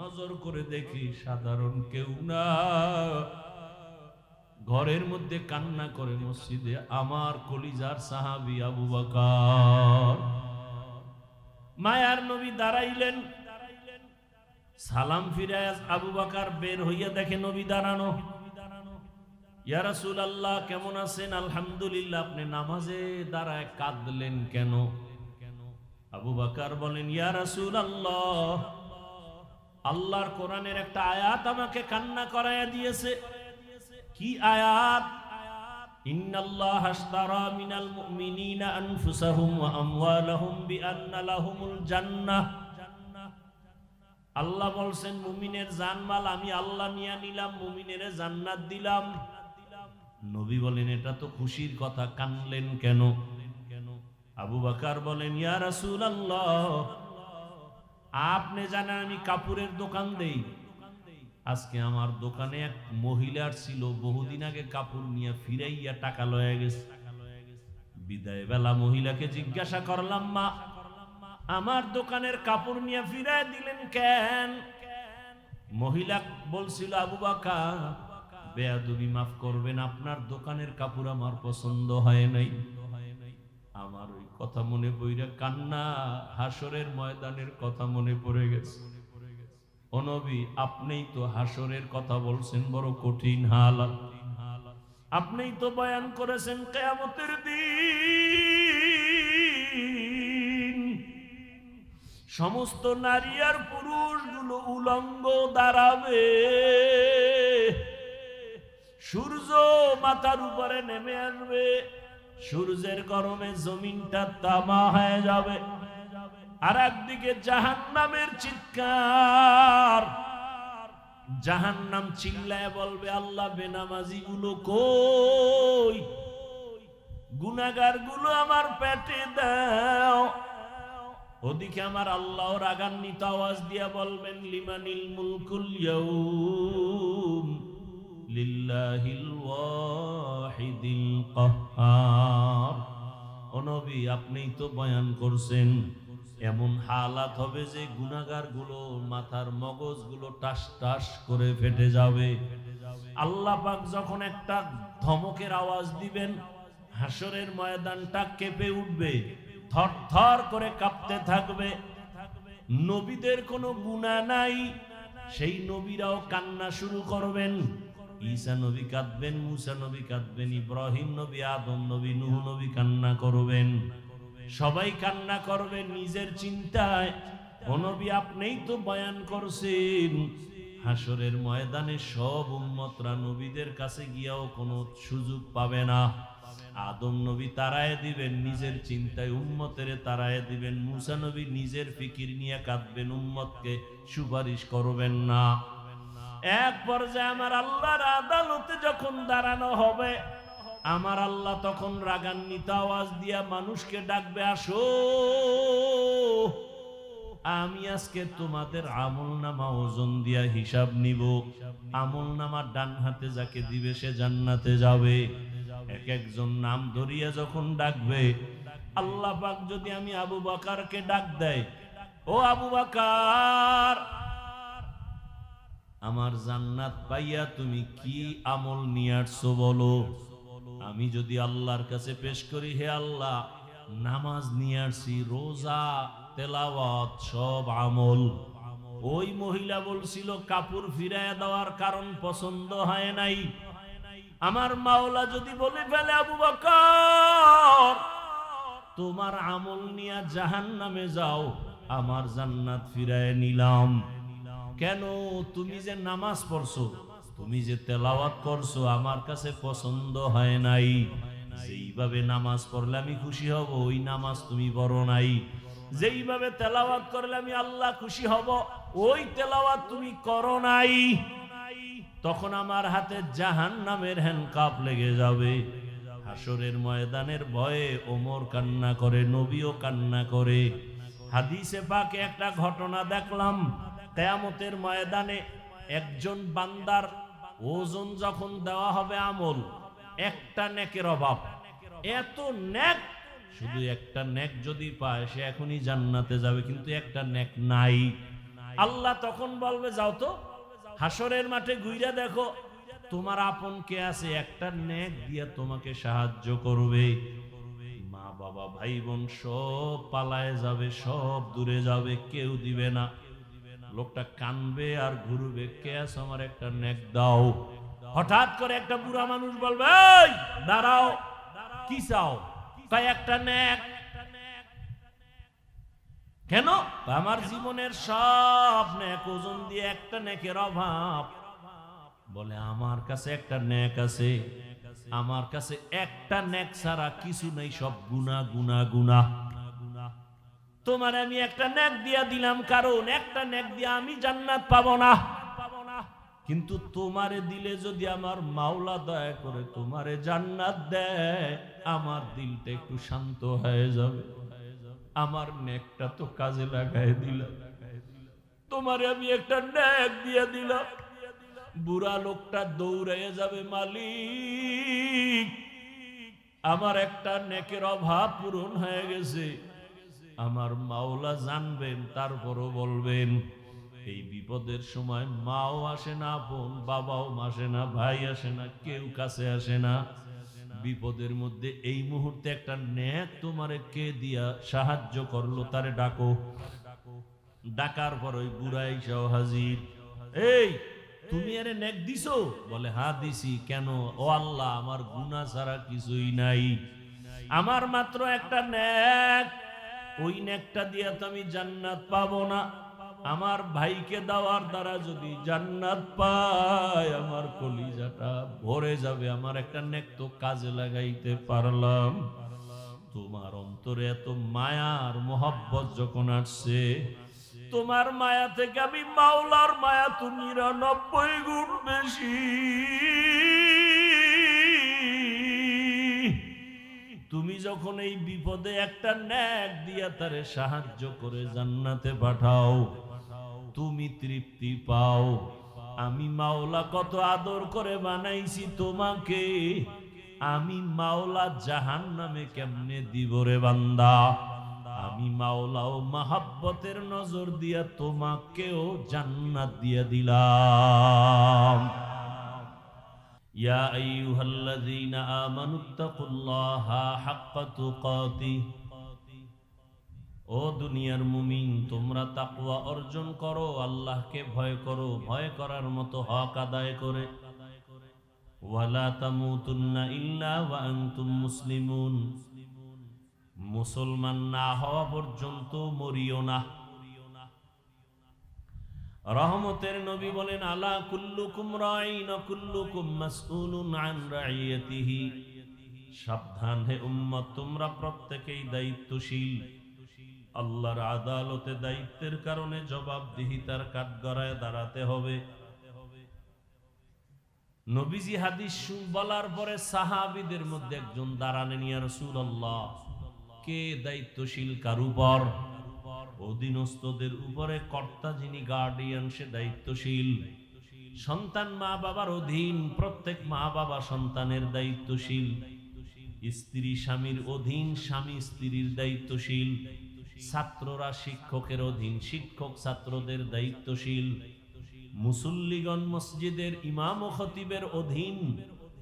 নজর করে দেখি সাধারণ কেউ না, ঘরের মধ্যে কান্না করে মসজিদে আমার কলিজার সাহাবী আবু বকর। মায়ার নবী দাঁড়াইলেন, সালাম ফিরায় আবু বকর বের হইয়া দেখে নবী দাঁড়ানো। ইয়া রাসূলুল্লাহ কেমন আছেন? আলহামদুলিল্লাহ। আপনি নামাজে দাঁড়ায় কাঁদলেন কেন? আবু বকর বলেন, ইয়া রাসূলুল্লাহ, আল্লাহর কোরআনের একটা আয়াত আমাকে কান্না করায়া দিয়েছে। কি আয়াত? ইন্নাল্লাহা আশতারা মিনাল মুমিনিনা আনফুসাহুম ওয়া আমওয়ালাহুম বিআন্না লাহুমুল জান্নাহ। আল্লাহ বলছেন মুমিনের জানমাল আমি আল্লাহ নিয়ে নিলাম, মুমিনের জান্নাত দিলাম। নবী বলেন এটা তো খুশির কথা, কানলেন কেন? আবু বকর বলেন, ইয়া রাসূলুল্লাহ, আপনি জানেন আমি কাপড়ের দোকান দেই। আজকে আমার দোকানে এক মহিলার ছিল, বহুদিন আগে কাপড় নিয়ে ফিরাইয়া টাকা লয়ে গেছে। বিদায় বেলা মহিলাকে জিজ্ঞাসা করলাম, মা আমার দোকানের কাপড় নিয়ে ফিরাই দিলেন কেন? মহিলা বলছিল, আবু বকর বেয়াদবি মাফ করবেন, আপনার দোকানের কাপড় আমার পছন্দ হয় নাই। আমার ওই কথা মনে পড়ে কান্না, হাসরের ময়দানের কথা মনে পড়ে গেছে। ও নবী, আপনিই তো হাসরের কথা বলছেন, বড় কঠিন হালাত। আপনিই তো বয়ান করেছেন কিয়ামতের দিন সমস্ত নারী আর পুরুষগুলো উলঙ্গ দাঁড়াবে, সূর্য মাথার উপরে নেমে আসবে, সূর্যের গরমে জমিনটা তামা হয়ে যাবে। আর একদিকে জাহান্নামের চিৎকার, জাহান্নাম চিল্লায় বলবে, আল্লাহ বেনামাজি গুলো কই, গুনাহগার গুলো আমার পেটে দাও। ওদিকে আমার আল্লাহ রাগান্বিত আওয়াজ দিয়া বলবেন, লিমানিল মুলকুল ইয়াউম লিল্লাহিল ওয়াহিদিল কাহ্হার। ও নবী, আপনিই তো বয়ান করছেন এমন হালাত হবে যে গুনাহগার গুলো মাথার মগজ গুলো টাস টাস করে ফেটে যাবে। আল্লাহ পাক যখন একটা ধমকের আওয়াজ দিবেন, হাসরের ময়দানটা কেঁপে উঠবে, থর থর করে কাঁপতে থাকবে। নবীদের কোনো গুনাহ নাই, সেই নবীরাও কান্না শুরু করবেন। ঈসা নবী কাঁদবেন, মুসা নবী কাঁদবেন, ইব্রাহিম নবী, আদম নবী, নূহ নবী কান্না করবেন। সবাই কান্না করবে নিজের চিন্তায়। ও নবী, আপনিই তো বয়ান করছেন হাসরের ময়দানে সব উম্মতরা নবীদের কাছে গিয়াও কোনো সুযোগ পাবে না। আদম নবী তারায় দিবেন নিজের চিন্তায়, উম্মতের তারায় দিবেন। মুসা নবী নিজের ফিকির নিয়ে কাঁদবেন, উম্মতকে সুপারিশ করবেন না। এক পর্যায়ে আমার আল্লাহর আদালতে যখন দাঁড়ানো হবে, আমার আল্লাহ তখন রাগান্বিত আওয়াজ দিয়া মানুষকে ডাকবে, আসো, আমি আজকে তোমাদের আমলনামা ওজন দিয়া হিসাব নিব। আমলনামা ডান হাতে যাকে দিবে সে জান্নাতে যাবে। এক একজন নাম ধরিয়া যখন ডাকবে, আল্লাহ পাক যদি আমি আবু বকরকে ডাক দেয়, ও আবু বকর, আমার জান্নাত পাইয়া তুমি কি আমল নিয়ে আসছো বলো। আমি যদি আল্লাহর কাছে পেশ করি, হে আল্লাহ, নামাজ নিয়ে আসছি, রোজা, তেলাওয়াত, সব আমল। ওই মহিলা বলছিল কাপড় ফিরাইয়া দেওয়ার কারণ পছন্দ হয় নাই। আমার মাওলা যদি বলে ফেলে, আবু বকর তোমার আমল নিয়ে জাহান্নামে যাও, আমার জান্নাত ফিরায় নিলাম। কেন? তুমি যে নামাজ পড়ছো, তুমি যে তেলাওয়াত করছো, আমার কাছে পছন্দ হয় নাই। যেইভাবে নামাজ পড়লে আমি খুশি হব, ওই নামাজ তুমি পড়ো নাই। যেইভাবে তেলাওয়াত করলে আমি আল্লাহ খুশি হব, ওই তেলাওয়াত তুমি করো নাই। তখন আমার হাতে জাহান্নামের হ্যান্ডকাপ লেগে যাবে। হাসরের ময়দানের ভয়ে ওমর কান্না করে, নবীও কান্না করে। হাদিসে পাকে একটা ঘটনা দেখলাম, কিয়ামতের ময়দানে একজন বান্দার ওজন যখন দেওয়া হবে আমল, একটা নেকের অভাব, এত নেক, শুধু একটা নেক যদি পায় সে এখনই জান্নাতে যাবে, কিন্তু একটা নেক নাই। আল্লাহ তখন বলবে যাও তো হাসরের মাঠে ঘুরে দেখো তোমার আপন কে আছে, একটা নেক দিয়ে তোমাকে সাহায্য করবে। মা বাবা ভাই বোন সব পালায় যাবে, সব দূরে যাবে, কেউ দিবে না। লোকটা কানবে আর ঘুরবে, কে আছে আমার একটা নেক দাও। হঠাৎ করে একটা বুড়া মানুষ বলবে এই দাঁড়াও, কি চাও? তাই একটা নেক। কেন? আমার জীবনের সব নেক ওজন দিয়ে একটা নেকের অভাব। বলে আমার কাছে একটা নেক আছে, আমার কাছে একটা নেক ছাড়া কিছু নেই, সব গুনাহ গুনাহ গুনাহ। তোমার আমি একটা নেক দিয়া দিলাম, কারণ একটা নেক দিয়ে আমি জান্নাত পাবো না, কিন্তু তোমারে দিলে যদি আমার মাওলা দয়া করে তোমারে জান্নাত দেয়, আমার দিলটা একটু শান্ত হয়ে যাবে। আমার নেকটা তো কাজে লাগাই দিলাম, তোমারে আমি একটা নেক দিয়ে দিলাম। বুড়া লোকটা দৌড়ে যাবে, মালিক আমার একটা নেকের অভাব পূরণ হয়ে গেছে। আমার মাওলা জানবেন, তারপরও বলবেন। এই বিপদের সময় মাও আসে না, বোন বাবাও আসে না, ভাই আসে না, কেউ কাছে আসে না। বিপদের মধ্যে এই মুহূর্তে একটা নেক তোমারে কে দিয়া সাহায্য করলো, তারে ডাকো। ডাকার পর ওই বুড়াই সহ হাজির। এই তুমি আরে নেক দিছো? বলে হ্যাঁ দিছি। কেন? ও আল্লাহ আমার গুনাহ ছাড়া কিছুই নাই, আমার মাত্র একটা নেক, ওই নেকটা দিয়ে তো আমি জান্নাত পাবো না। আমার ভাইকে দেওয়ার দ্বারা যদি জান্নাত পাই, আমার কলিজাটা ভরে যাবে। আমার একটা নেক তো কাজে লাগাইতে পারলাম। তোমার অন্তরে এত মায়া আর মোহাব্বত যখন আসছে, তোমার মায়া থেকে আমি মাওলার মায়া তো 99 গুণ বেশি। তুমি যখন এই বিপদে একটা নেক দিয়া তারে সাহায্য করে জান্নাতে পাঠাও, তুমি তৃপ্তি পাও। আমি মাওলা কত আদর করে বানাইছি তোমাকে, আমি মাওলা জাহান্নামে কেমনে দিব রে বান্দা। আমি মাওলাও মাহাব্বতের নজর দিয়া তোমাকেও জান্নাত দিয়া দিলাম। ইয়া আইয়ুহাল্লাযীনা আমানুত্তাকুল্লাহা হাক্কা তুকাতিহ, ও দুনিয়ার মুমিন তোমরা তাকওয়া অর্জন করো, আল্লাহকে ভয় করো, ভয় করার মতো হক আদায় করে। ওয়ালা তামুতুন্না ইল্লা ওয়া আনতুম মুসলিমুন, মুসলমান না হওয়া পর্যন্ত মরিও না। রহমতের নবী বলেন আলা কুল্লুকুম রাঈন ওয়া কুল্লুকুম মাসউলুন আন রাইয়াতিহি, সাবধান হে উম্মত তোমরা প্রত্যেকেই দায়িত্বশীল। আল্লাহর আদালতে দায়িত্বের কারণে জবাবদিহিতার কাঠগড়ায় দাঁড়াতে হবে। নবীজি হাদিস বলার পরে সাহাবীদের মধ্যে একজন দাঁড়ালেন, ইয়া রাসূলুল্লাহ কে দায়িত্বশীল কার উপর? অধীনস্থদের উপরে। কর্তা যিনি গার্ডিয়ান সে দায়িত্বশীল। সন্তান মা বাবার অধীন, প্রত্যেক মা বাবা সন্তানের দায়িত্বশীল। স্ত্রী স্বামীর অধীন, স্বামী স্ত্রীর দায়িত্বশীল। ছাত্ররা শিক্ষকের অধীন, শিক্ষক ছাত্রদের দায়িত্বশীল। মুসল্লিগণ মসজিদের ইমাম ও খতিবের অধীন,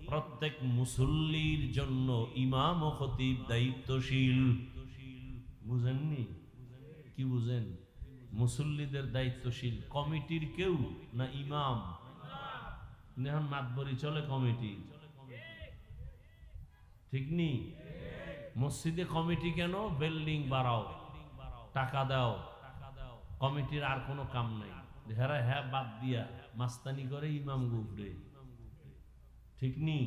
প্রত্যেক মুসল্লির জন্য ইমাম ও খতিব দায়িত্বশীল। বুঝেননি? কি বুঝেন? মুসল্লিদের দায়িত্বশীল কমিটির কেউ না ইমাম? এখন মাতবরি চলে কমিটি, ঠিক নি? মসজিদে কমিটি কেন? বিল্ডিং বাড়াও, টাকা দাও, কমিটির আর কোনো কাম নাই। হেরা হ্যাঁ বাদ দিয়া মাস্তানি করে ইমাম গুফরে, ঠিক নি?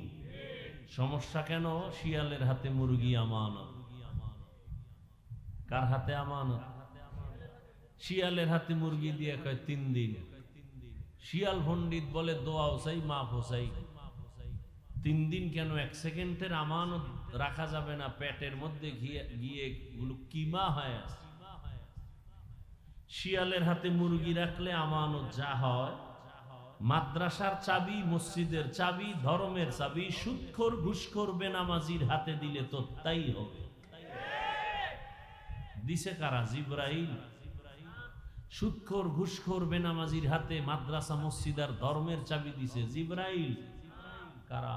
সমস্যা কেন? শিয়ালের হাতে মুরগি আমানত। কার হাতে আমানত? শিয়ালের হাতে মুরগি দিয়ে কয় 3 দিন। শিয়াল পণ্ডিত বলে দোয়াও চাই মাফও চাই। 3 দিন কেন? 1 সেকেন্ডের আমানত রাখা যাবে না, পেটের মধ্যে গিয়ে কিমা হয় আছে। শিয়ালের হাতে মুরগি রাখলে আমানত যা হয়, মাদ্রাসার চাবি, মসজিদের চাবি, ধর্মের চাবি সুদখোর ঘুষখোর বেনামাজির হাতে দিলে তো তাই হবে। দিছে কারা? জিবরাইল। সুদখোর ঘুষখোর বেনামাজির হাতে মাদ্রাসা মসজিদ আর ধর্মের চাবি দিছে জিবরাইল। কারা?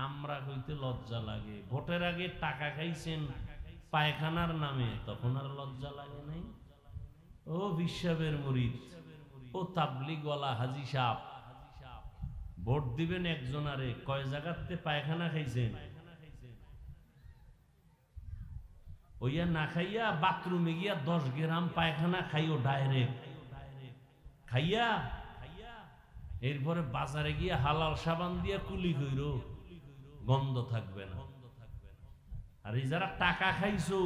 আমরা কইতে লজ্জা লাগে। ভোটের আগে টাকা খাইছেন পায়খানার নামে, তখন আর লজ্জা লাগে নাই? ও বিশ্বাবের মুরিদ, ও তাবলিগওয়ালা হাজি সাহেব, ভোট দিবেন একজনারে, কয় জায়গাতে পায়খানা খাইছেন? ওইয়া না খাইয়া বাথরুমে গিয়া 10 গ্রাম পায়খানা খাইও ডাইরেক্ট খাইয়া, এরপরে বাজারে গিয়া হালাল সাবান দিয়া কুলি কইরো, গন্ধ থাকবে না। আর এই যারা টাকা খাইছো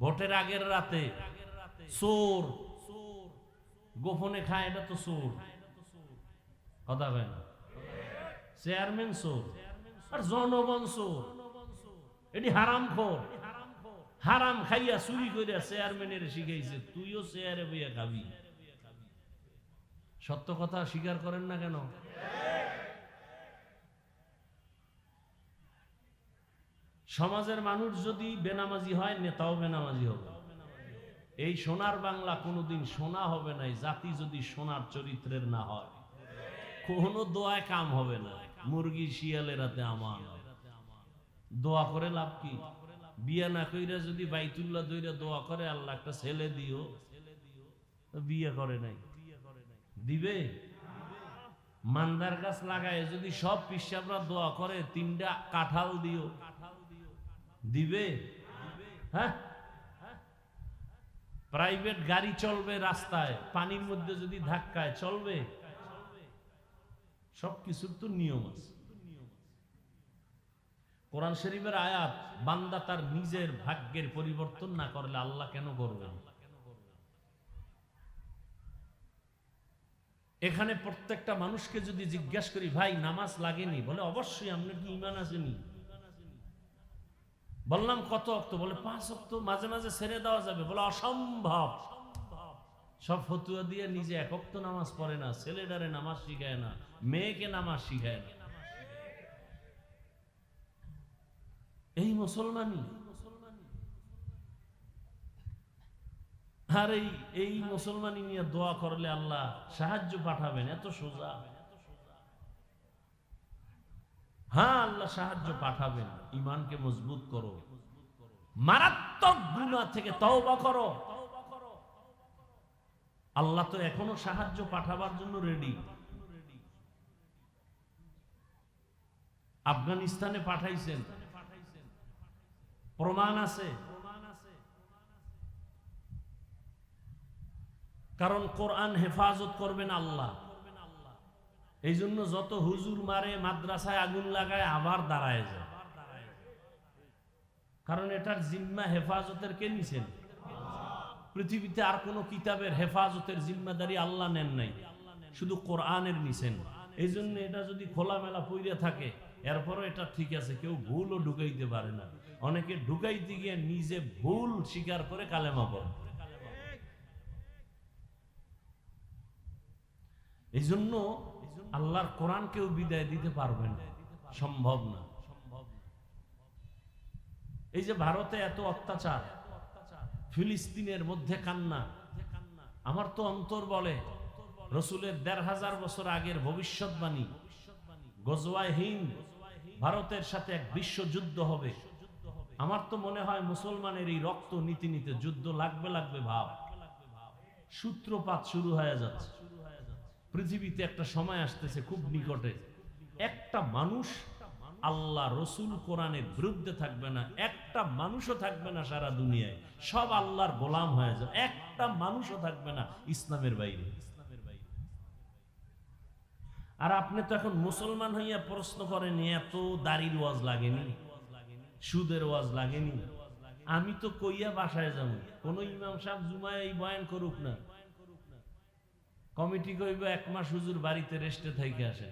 ভোটের আগের রাতে, চোর, গোপনে খায়, এটা তো চোর। কথা হয় না? চেয়ারম্যান চোর আর জনগণ চোর, এটি হারামখোর। হারাম খাইয়া চুরি করিয়া চেয়ারম্যানের শিখাইছে, তুইও চেয়ারে বইয়া খাবি। সত্য কথা স্বীকার করেন না কেন? সমাজের মানুষ যদি বেনামাজি হয়, নেতাও বেনামাজি হবে। এই সোনার বাংলা কোনোদিন সোনা হবে না জাতি যদি সোনার চরিত্রের না হয়। কোনো দোয়ায় কাম হবে না। মুরগি শিয়ালের হাতে আমান, দোয়া করে লাভ কি? বিয়া না কইরা যদি বাইতুল্লাহ দইরা দোয়া করে আল্লাহ একটা ছেলে দিও, বিয়ে করে নাই, দিবে? মান্দার গাছ লাগায় যদি সব পিসাবরা দোয়া করে 3টা কাঁঠাল দিও, দিবে? হ্যাঁ, প্রাইভেট গাড়ি চলবে রাস্তায়, পানির মধ্যে যদি ধাক্কায় চলবে? সবকিছুর তো নিয়ম আছে। কোরআন শরীফের আয়াত, বান্দা তার নিজের ভাগ্যের পরিবর্তন না করলে আল্লাহ কেন করবেন? এখানে প্রত্যেকটা মানুষকে যদি জিজ্ঞাসা করি, ভাই নামাজ লাগেনি? বলে অবশ্যই। আপনার কি ঈমান আসেনি? বললাম কত ওয়াক্ত? বলে 5 ওয়াক্ত। মাঝে মাঝে ছেড়ে দেওয়া যাবে? বলে অসম্ভব। সব ফতুয়া দিয়ে নিজে 1 ওয়াক্ত নামাজ পড়ে না, ছেলেটারে নামাজ শিখায় না, মেয়েকে নামাজ শিখায় না। এই মুসলমানি। আর এই মুসলমানি নিয়ে দোয়া করলে আল্লাহ সাহায্য পাঠাবেন, এত সোজা? হ্যাঁ, আল্লাহ সাহায্য পাঠাবেন। ঈমানকে মজবুত করো, মারাত্মক গুনাহ থেকে তওবা করো। আল্লাহ তো এখনো সাহায্য পাঠাবার জন্য রেডি। আফগানিস্তানে পাঠাইছেন, প্রমাণ আছে। কারণ কোরআন হেফাজত করবেন আল্লাহ। এই জন্য যত হুজুর মারে, মাদ্রাসায় আগুন লাগায়, আবার দাঁড়ায় যায়। কারণ এটার জিম্মা হেফাজতের কে নিছেন? পৃথিবীতে আর কোন কিতাবের হেফাজতের জিম্মাদারি আল্লাহ নেন নাই, শুধু কোরআনের নিছেন। এই জন্য এটা যদি খোলামেলা পইরে থাকে, এরপরও এটা ঠিক আছে, কেউ ভুলও ঢুকাইতে পারে না। অনেকে ঢুকাইতে গিয়ে নিজে ভুল স্বীকার করে কালেমা পড়ে। এই জন্য আল্লাহর কোরআন কেউ বিদায় দিতে পারবে না, সম্ভব না। এই যে ভারতে এত অত্যাচার, ফিলিস্তিনের মধ্যে কান্না, আমার তো অন্তর বলে রসুলের 1500 বছর আগের ভবিষ্যৎবাণী, গজওয়ায়ে হিন্দ, ভারতের সাথে এক বিশ্বযুদ্ধ হবে। আমার তো মনে হয় মুসলমানের এই রক্ত নীতি নিতে যুদ্ধ লাগবে লাগবে ভাব। সূত্রপাত শুরু হয়ে যাচ্ছে। পৃথিবীতে একটা সময় আসতেছে খুব নিকটে, একটা মানুষ আল্লাহ রসুল কোরআনের বিরুদ্ধে থাকবে না, একটা মানুষও থাকবে না সারা দুনিয়ায়, সব আল্লাহর গোলাম হয়ে যাবে। একটা মানুষও থাকবে না ইসলামের বাইরে। আর আপনি তো এখন মুসলমান হইয়া প্রশ্ন করেন, এত দাড়ির ওয়াজ লাগেনি, সুদের ওয়াজ লাগেনি? আমি তো কইয়া বাসায় যাব, কোন ইমাম সাহেব জুমায় এই বয়ান করুক না, কমিটি কইব 1 মাস হুজুর বাড়িতে রেস্টে থাইকে আসে।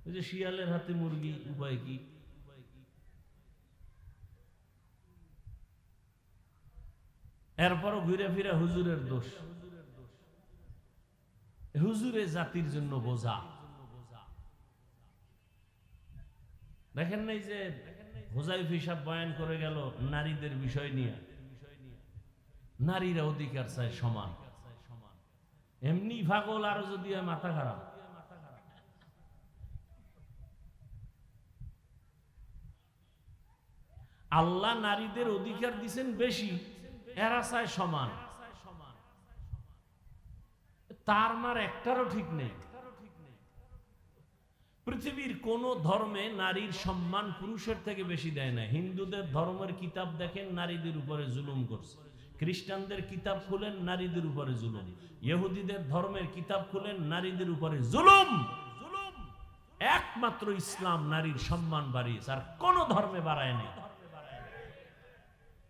ওই যে শিয়ালের হাতে মুরগি, উপায় কি? এরপরও ঘুরে ফিরে হুজুরের দোষ। হুজুরে জাতির জন্য বোঝা। দেখেন নাই যে হুজাইফা সাহেব বয়ান করে গেল নারীদের বিষয় নিয়ে, নারীরা অধিকার চায় সমান। এমনি পাগল, আর যদি মাথা খারাপ। আল্লাহ নারীদের অধিকার দিচ্ছেন বেশি, এরা চায় সমান। তার মার একটারও ঠিক নেই। পৃথিবীর কোন ধর্মে নারীর সম্মান পুরুষের থেকে বেশি দেয় না। হিন্দুদের ধর্মের কিতাব দেখেন, নারীদের উপরে জুলুম করছে। খ্রিস্টানদের কিতাব খুলেন, নারীদের উপরে জুলুম। ইহুদিদের ধর্মের কিতাব খুলেন, নারীদের উপরে জুলুম। একমাত্র ইসলাম নারীর সম্মান বাড়িয়েছে, আর কোন ধর্মে বাড়ায় নাই।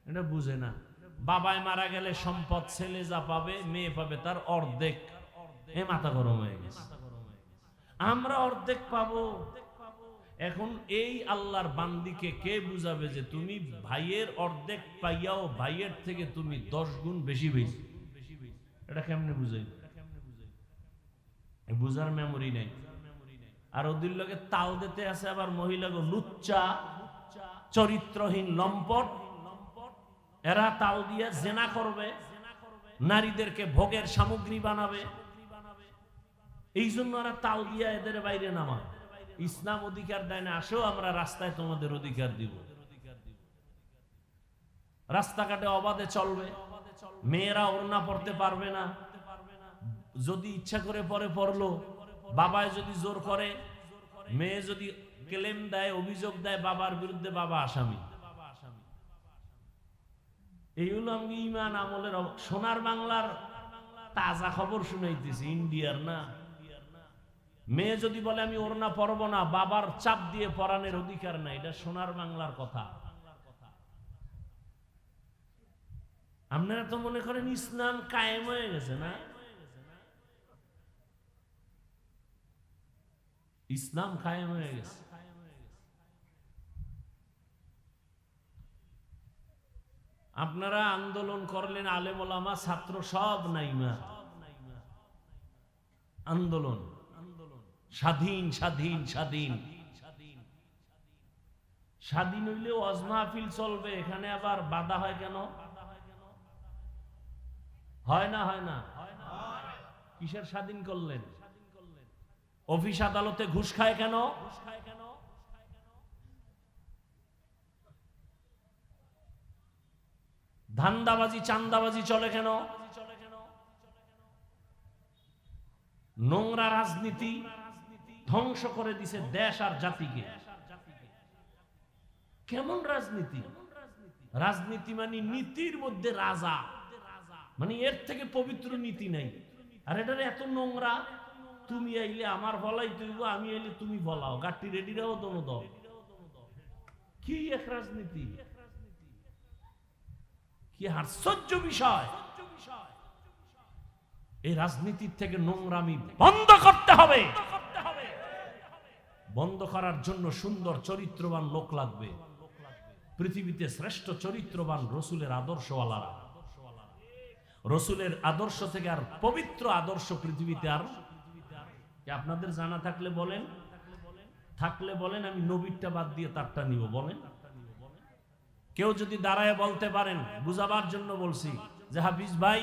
এটা বুঝে না। বাবায় মারা গেলে সম্পদ ছেলে যা পাবে, মেয়ে পাবে তার অর্ধেক। এ মাথা গরম হয়ে গেছে। আমরা অর্ধেক পাবো। এখন এই আল্লাহর বান্দিকে কে বুঝাবে যে তুমি ভাইয়ের অর্ধেক পাইয়াও ভাইয়ের থেকে তুমি 10 গুণ বেশি পেয়েছো? এটা কেমনে বুঝাই? বুঝার মেমোরি নাই। আর ওদের লগে তাও দিতে আছে আবার মহিলাগো লুচ্চা, চরিত্রহীন লম্পট। এরা তাও দিয়ে জেনা করবে, নারীদেরকে ভোগের সামগ্রী বানাবে। এই জন্য এরা তাও দিয়া এদের বাইরে নামায়। ইসলাম অধিকার দেয় না, আসো আমরা রাস্তায় তোমাদের অধিকার দিব। রাস্তাঘাটে অবাধে চলবে, মেয়েরা ওড়না পড়তে পারবে না। যদি ইচ্ছা করে পরে পড়লো, বাবায় যদি জোর করে, মেয়ে যদি ক্লেম দেয়, অভিযোগ দেয় বাবার বিরুদ্ধে, বাবা আসামি। এই হলো আমি ইমান আমলের। সোনার বাংলার তাজা খবর শুনাইতেছি, ইন্ডিয়ার না। মেয়ে যদি বলে আমি ওড়না পরব না, বাবার চাপ দিয়ে পরানের অধিকার নাই। এটা সোনার বাংলার কথা। আপনারা তো মনে করেন ইসলাম কায়েম হয়ে গেছে না? ইসলাম কায়েম হয়ে গেছে। আপনারা আন্দোলন করলেন, আলেম ওলামা ছাত্র সব নাইমা। আন্দোলন স্বাধীন স্বাধীন স্বাধীন স্বাধীন হইলেও ওয়াজ মাহফিল চলবে, এখানে আবার বাধা হয় কেন? হয় না? হয় না? কিসের স্বাধীন করলেন? অফিস আদালতে ঘুষ খায় কেন? ধান্দাবাজি চান্দাবাজি চলে কেন? নোংরা রাজনীতি ধ্বংস করে দিছে দেশ আর জাতিকে। কেমন রাজনীতি? রাজনীতি মানে নীতির মধ্যে রাজা, মানে এর থেকে পবিত্র নীতি নাই। আর এটা এত নোংরা, তুমি আইলে আমার বলাই তুইব, আমি আইলে তুমি বলাও, গাটি রেডিরাও দোনো দাও। কি এক রাজনীতি! কি আশ্চর্য বিষয়! এই রাজনীতির থেকে নোংরামি বন্ধ করতে হবে। বন্ধ করার জন্য সুন্দর চরিত্রবান লোক লাগবে। পৃথিবীতে শ্রেষ্ঠ চরিত্রবান রসুলের আদর্শওয়ালারা। রসুলের আদর্শ থেকে আর পবিত্র আদর্শ পৃথিবীতে আর আপনাদের জানা থাকলে বলেন, থাকলে বলেন, আমি নবীরটা বাদ দিয়ে তারটা নিব। বলেন, কেউ যদি দাঁড়ায় বলতে পারেন, বুঝাবার জন্য বলছি যে হাফিজ ভাই,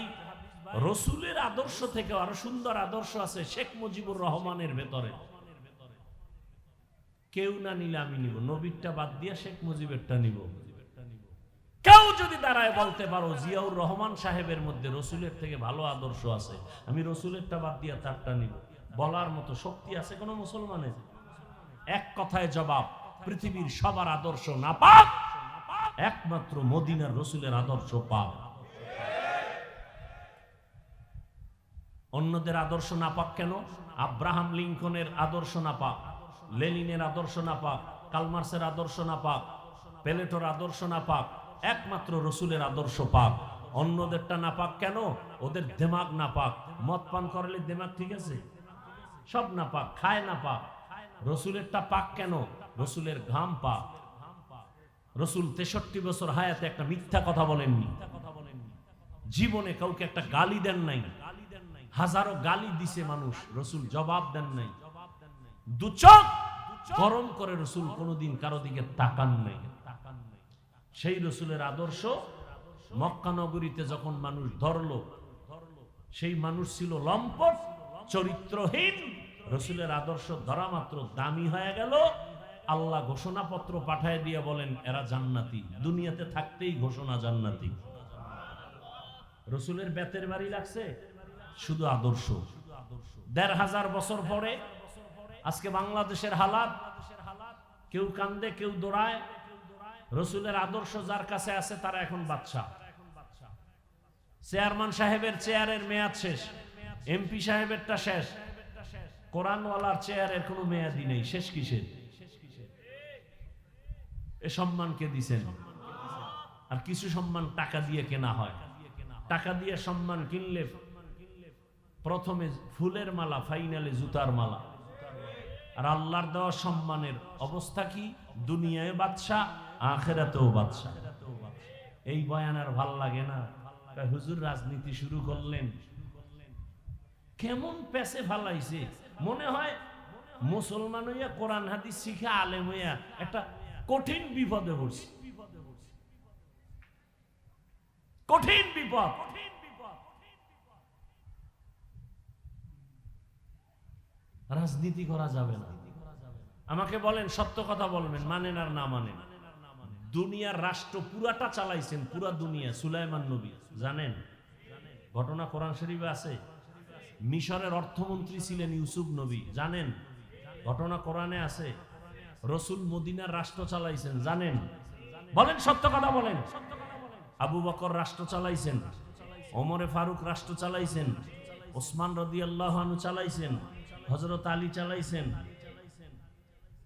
রসুলের আদর্শ থেকে আরো সুন্দর আদর্শ আছে শেখ মুজিবুর রহমানের ভেতরে। কেউ না নিলে আমি নিব, নবীরটা বাদ দিয়ে শেখ মুজিবেরটা নিব। কেউ যদি দাঁড়ায় বলতে পারো জিয়াউর রহমান সাহেবের মধ্যে রসুলের থেকে ভালো আদর্শ আছে, আমি রসুলেরটা বাদ দিয়ে তারটা নিব, বলার মতো শক্তি আছে কোন মুসলমানের? এক কথায় জবাব, পৃথিবীর সবার আদর্শ না পাক, একমাত্র মদিনার রসুলের আদর্শ পাক। অন্যদের আদর্শ না পাক কেন? আব্রাহাম লিঙ্কনের আদর্শ না পাক, লেনিনের আদর্শ না পাক, কালমার্সের আদর্শ না পাক, প্লেটোর আদর্শ না পাক, একমাত্র রসুলের আদর্শ পাক। অন্যদেরটা না পাক কেন? ওদের দিমাগ না পাক। মদ পান করলে দিমাগ ঠিক আছে? সব না পাক, খায় না পাক। রসুলেরটা পাক কেন? রসুলের ঘাম পাক। রসুল 63 বছর হায়াতে একটা মিথ্যা কথা বলেননি, জীবনে কাউকে একটা গালি দেন নাই। হাজারো গালি দিছে মানুষ, রসুল জবাব দেন নাই। দু চোখ গরম করে রসুল কোনদিন কারো দিকে তাকান নাই। সেই রসুলের আদর্শ মক্কা নগরীতে যখন মানুষ ধরলো, সেই মানুষ ছিল লম্পট, চরিত্রহীন। রসুলের আদর্শ ধরা মাত্র দামি হয়ে গেল। আল্লাহ ঘোষণাপত্র পাঠায় দিয়ে বলেন এরা জান্নাতি, দুনিয়াতে থাকতেই ঘোষণা জান্নাতি। রসুলের বেতের বাড়ি লাগছে শুধু আদর্শ। ১৫০০ বছর পরে আজকে বাংলাদেশের হালাত, কেউ কান্দে কেউ দৌড়ায়। রসুলের আদর্শ যার কাছে আছে তারা এখন বাদশা। চেয়ারম্যান সাহেবের চেয়ারের মেয়াদ শেষ, এমপি সাহেবেরটা শেষ, কোরআনওয়ালার চেয়ারের কোনো মেয়াদই নেই। শেষ কিসের? এ সম্মান কে দিছেন? আর কিছু সম্মান টাকা দিয়ে কেনা হয়। টাকা দিয়ে সম্মান কিনলে প্রথমে ফুলের মালা, ফাইনালে জুতার মালা। আর আল্লাহর দেওয়া সম্মানের অবস্থা কি? দুনিয়ায় বাদশা, আখিরাতেও বাদশা। এই বয়ান আর ভাল লাগে না। হুজুর রাজনীতি শুরু করলেন, কেমন পেছে ফালাইছে। মনে হয় মুসলমান হইয়া কোরআন হাদিস শিখে আলেম হইয়া একটা কঠিন বিপদে পড়ছে। কঠিন বিপদ। রাজনীতি করা যাবে না। আমাকে বলেন, সত্য কথা বলবেন, মানেন আর না মানেন। দুনিয়ার রাষ্ট্র পুরাটা চালাইছেন, পুরা দুনিয়া সুলাইমান নবী, জানেন? ঘটনা কোরআন শরীফে আছে। মিশরের অর্থমন্ত্রী ছিলেন ইউসুফ নবী, জানেন? ঘটনা কোরআনে আছে। রসুল মদিনার রাষ্ট্র চালাইছেন, জানেন? বলেন, সত্য কথা বলেন। আবু বকর রাষ্ট্র চালাইছেন, ওমরে ফারুক রাষ্ট্র চালাইছেন, ওসমান রাদিয়াল্লাহু আনহু চালাইছেন, হযরত আলী চালাইছেন।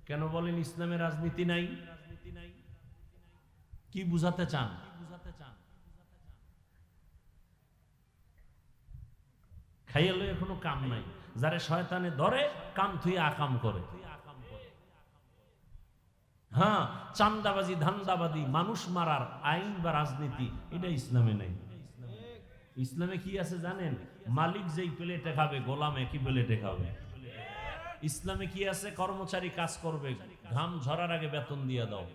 কেন বলেন ইসলামে রাজনীতি নাই? কি বুঝাতে চান? খাইয়া লইয়া কোনো কাম নাই। যারে শয়তানে ধরে কাম থুই আকাম করে। হ্যাঁ, চান্দাবাজি, ধান্দাবাজি, মানুষ মারার আইন বা রাজনীতি, এটা ইসলামে নাই। ইসলামে কি আছে জানেন? মালিক যেই প্লেটে খাবে, গোলাম একই প্লেটে খাবে। ইসলামে কি আছে? কর্মচারী কাজ করবে, ঘাম ঝরার আগে বেতন দিয়ে দাও।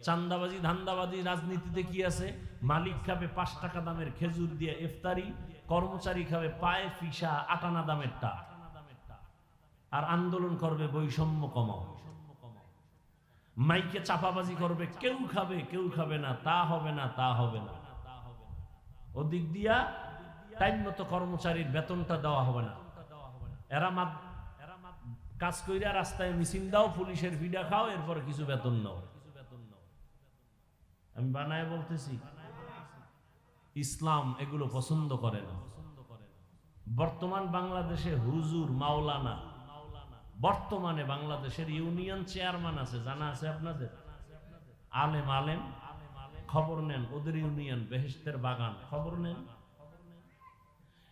চান্দাবাজি, ধান্দাবাজি, রাজনীতিতে কি আছে? মালিক খাবে ৫ টাকা দামের খেজুর দিয়ে ইফতারি, কর্মচারী খাবে পায়ে ফিসা ৮ আনা দামেরটা, আর আন্দোলন করবে বৈষম্য কমাও। মাইকে চাপাবাজি করবে, কেউ খাবে কেউ খাবে না, তা হবে না, তা হবে না। ওদিক দিয়া টাইম মতো কর্মচারীর বেতনটা দেওয়া হবে না। এরা কাজ কইরা রাস্তায় মিছিল দাও, পুলিশের ভিডা খাও, এরপরে কিছু বেতন নাও। আমি বানায় বলতেছি, ইসলাম এগুলো পছন্দ করে না। বর্তমান বাংলাদেশে হুজুর, মাওলানা, বর্তমানে বাংলাদেশের ইউনিয়ন চেয়ারম্যান আছে, জানা আছে আপনাদের? আলেম আলেম, খবর নেন, ওদের ইউনিয়ন বেহেশতের বাগান, খবর নেন।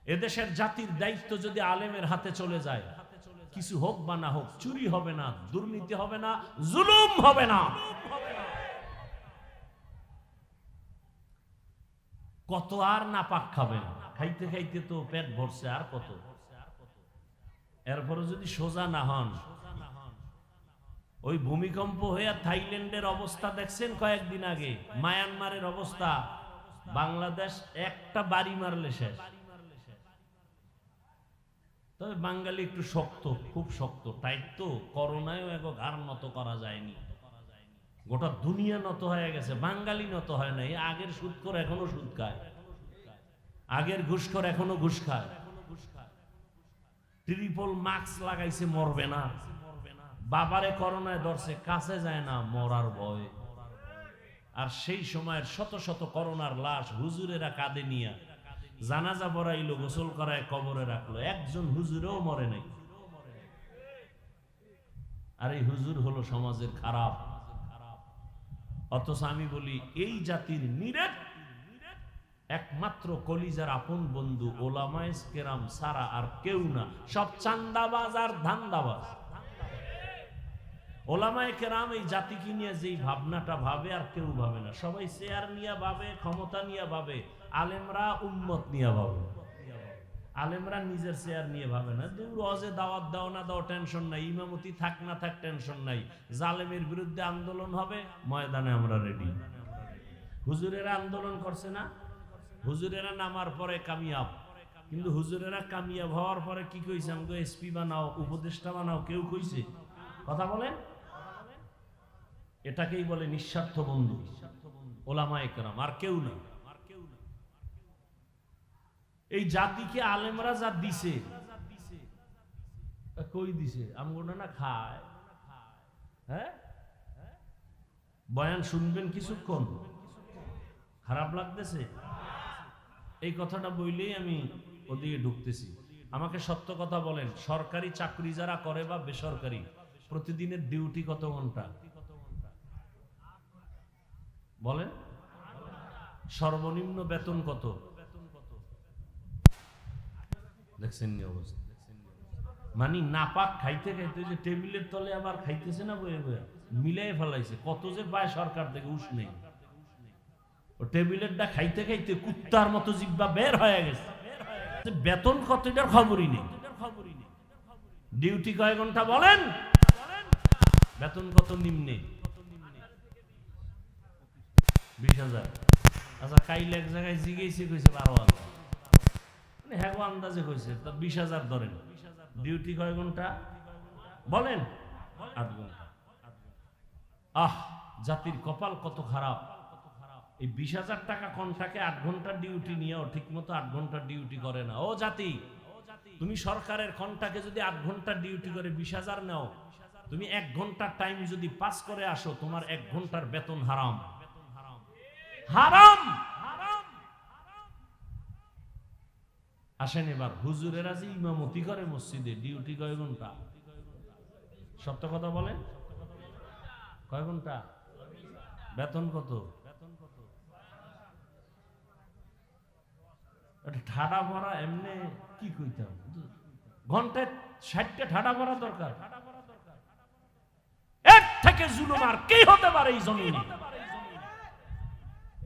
এদেশের জাতির দায়িত্ব যদি আলেমের হাতে চলে যায়, কিছু হোক বা না হোক, চুরি হবে না, দুর্নীতি হবে না, জুলুম হবে না। কত আর নাপাক খাবেন? খাইতে খাইতে তো পেট ভরছে, আর কত? এরপরে যদি সোজা না হন, ওই ভূমিকম্প হয়ে থাইল্যান্ডের অবস্থা দেখছেন কয়েকদিন আগে, মায়ানমারের অবস্থা, বাংলাদেশ একটা বাড়ি মারলে শেষ। তবে বাঙালি একটু শক্ত, খুব শক্ত, টাইট তো। করোনায়ও এক ঘাড় নত করা যায়নি, গোটা দুনিয়া নত হয়ে গেছে, বাঙালি নত হয় নাই। আগের সুদখোর এখনো সুদ খায়, আগের ঘুষখোর এখনো ঘুষ খায়। ট্রিপল মাস্ক লাগাইছে, মরবে না। বাবারে করোনায় ধরছে, কাছে যায় না, মরার ভয়। আর সেই সময়ের শত শত করোনার লাশ হুজুরেরা কাঁধে নিয়া জানাজা পড়াইলো, গোসল করায় কবরে রাখলো, একজন হুজুরেও মরে নাই। আর এই হুজুর হলো সমাজের খারাপ। অথচ আমি বলি, এই জাতির নিরেট একমাত্র কলিজার আপন বন্ধু ওলামায়ে কেরাম ছাড়া আর কেউ না। সব চান্দাবাজ আর ধান্দাবাজ। ওলামায়ে কেরাম এই জাতিকে নিয়ে যেই ভাবনাটা ভাবে, আর কেউ ভাবে না। সবাই চেয়ার নিয়ে ভাবে, ক্ষমতা নিয়ে ভাবে। আলেমরা উম্মত নিয়ে ভাবে। আলেমরা নিজের চেয়ার নিয়ে ভাবে না। দূর অজে দাওয়াত দাও না দাও টেনশন নাই, ইমামতি থাক না থাক টেনশন নাই। জালেমের বিরুদ্ধে আন্দোলন হবে, ময়দানে আমরা রেডি। হুজুরেরা আন্দোলন করছে না, হুজুরেরা নামার পরে কামিয়াব, কিন্তু হুজুরেরা কামিয়াব হওয়ার পরে কি কইছে? আমাকে এসপি বানাও, উপদেষ্টা বানাও, কেউ কইছে? কথা বলেন। এটাকেই বলে নিঃস্বার্থ বন্ধু, ওলামায়ে কেরাম, আর কেউ না। এই জাতিকে আলেমরা যা দিছে, কই দিছে? আমগোনা না খায়। হ্যাঁ, বয়ান শুনবেন কিছুক্ষণ, খারাপ লাগতেছে? এই কথাটা বললেই আমি ওদিকে ঢুকতেছি। আমাকে সত্য কথা বলেন, সরকারি চাকরি যারা করে বা বেসরকারি, প্রতিদিনের ডিউটি কত ঘন্টা বলেন? সর্বনিম্ন বেতন কত? দেখছেন নি অবস্থা? মানে নাপাক খাইতে খাইতে যে টেবিলের তলে আবার খাইতেছে না, বয়ে বয়ে মিলাই ফেলাইছে। কত যে পায় সরকার থেকে উস নেই। ও টেবিলেরটা খাইতে খাইতে কুত্তার মতো জিব্বা বের হয়ে গেছে। বেতন কত এটার খবরই নেই। ডিউটি কয় ঘন্টা বলেন? বেতন কত? নিম্নে 20,000। আচ্ছা, কাইলে এক জায়গায় জিগেছে, কইছে 12,000। মানে হ্যাঁ আন্দাজে কইছে, তা 20,000 ধরেন। ডিউটি কয় ঘন্টা বলেন? 8 ঘন্টা। আহ, জাতির কপাল কত খারাপ! এই 20,000 টাকা কন্টাকে 8 ঘন্টা ডিউটি নিয়েও ঠিক মতো 8 ঘন্টা ডিউটি করে না। ও জাতি, তুমি সরকারের কন্টাকে যদি 8 ঘন্টা ডিউটি করে 20,000 নাও, তুমি 1 ঘন্টার টাইম যদি পাস করে আসো, তোমার 1 ঘন্টার বেতন হারাম। হারাম। আসেন এবার, হুজুরেরা যে ইমামতি করে মসজিদে, ডিউটি কয় ঘন্টা? সত্য কথা বলেন, কয় ঘন্টা? বেতন কত? ঠাডা ভরা এমনি কি কইতাম, ঘন্টায় 60টা ঠাডা ভরা দরকার। এর থেকে জুলুম আর কি হতে পারে এই জমিনে?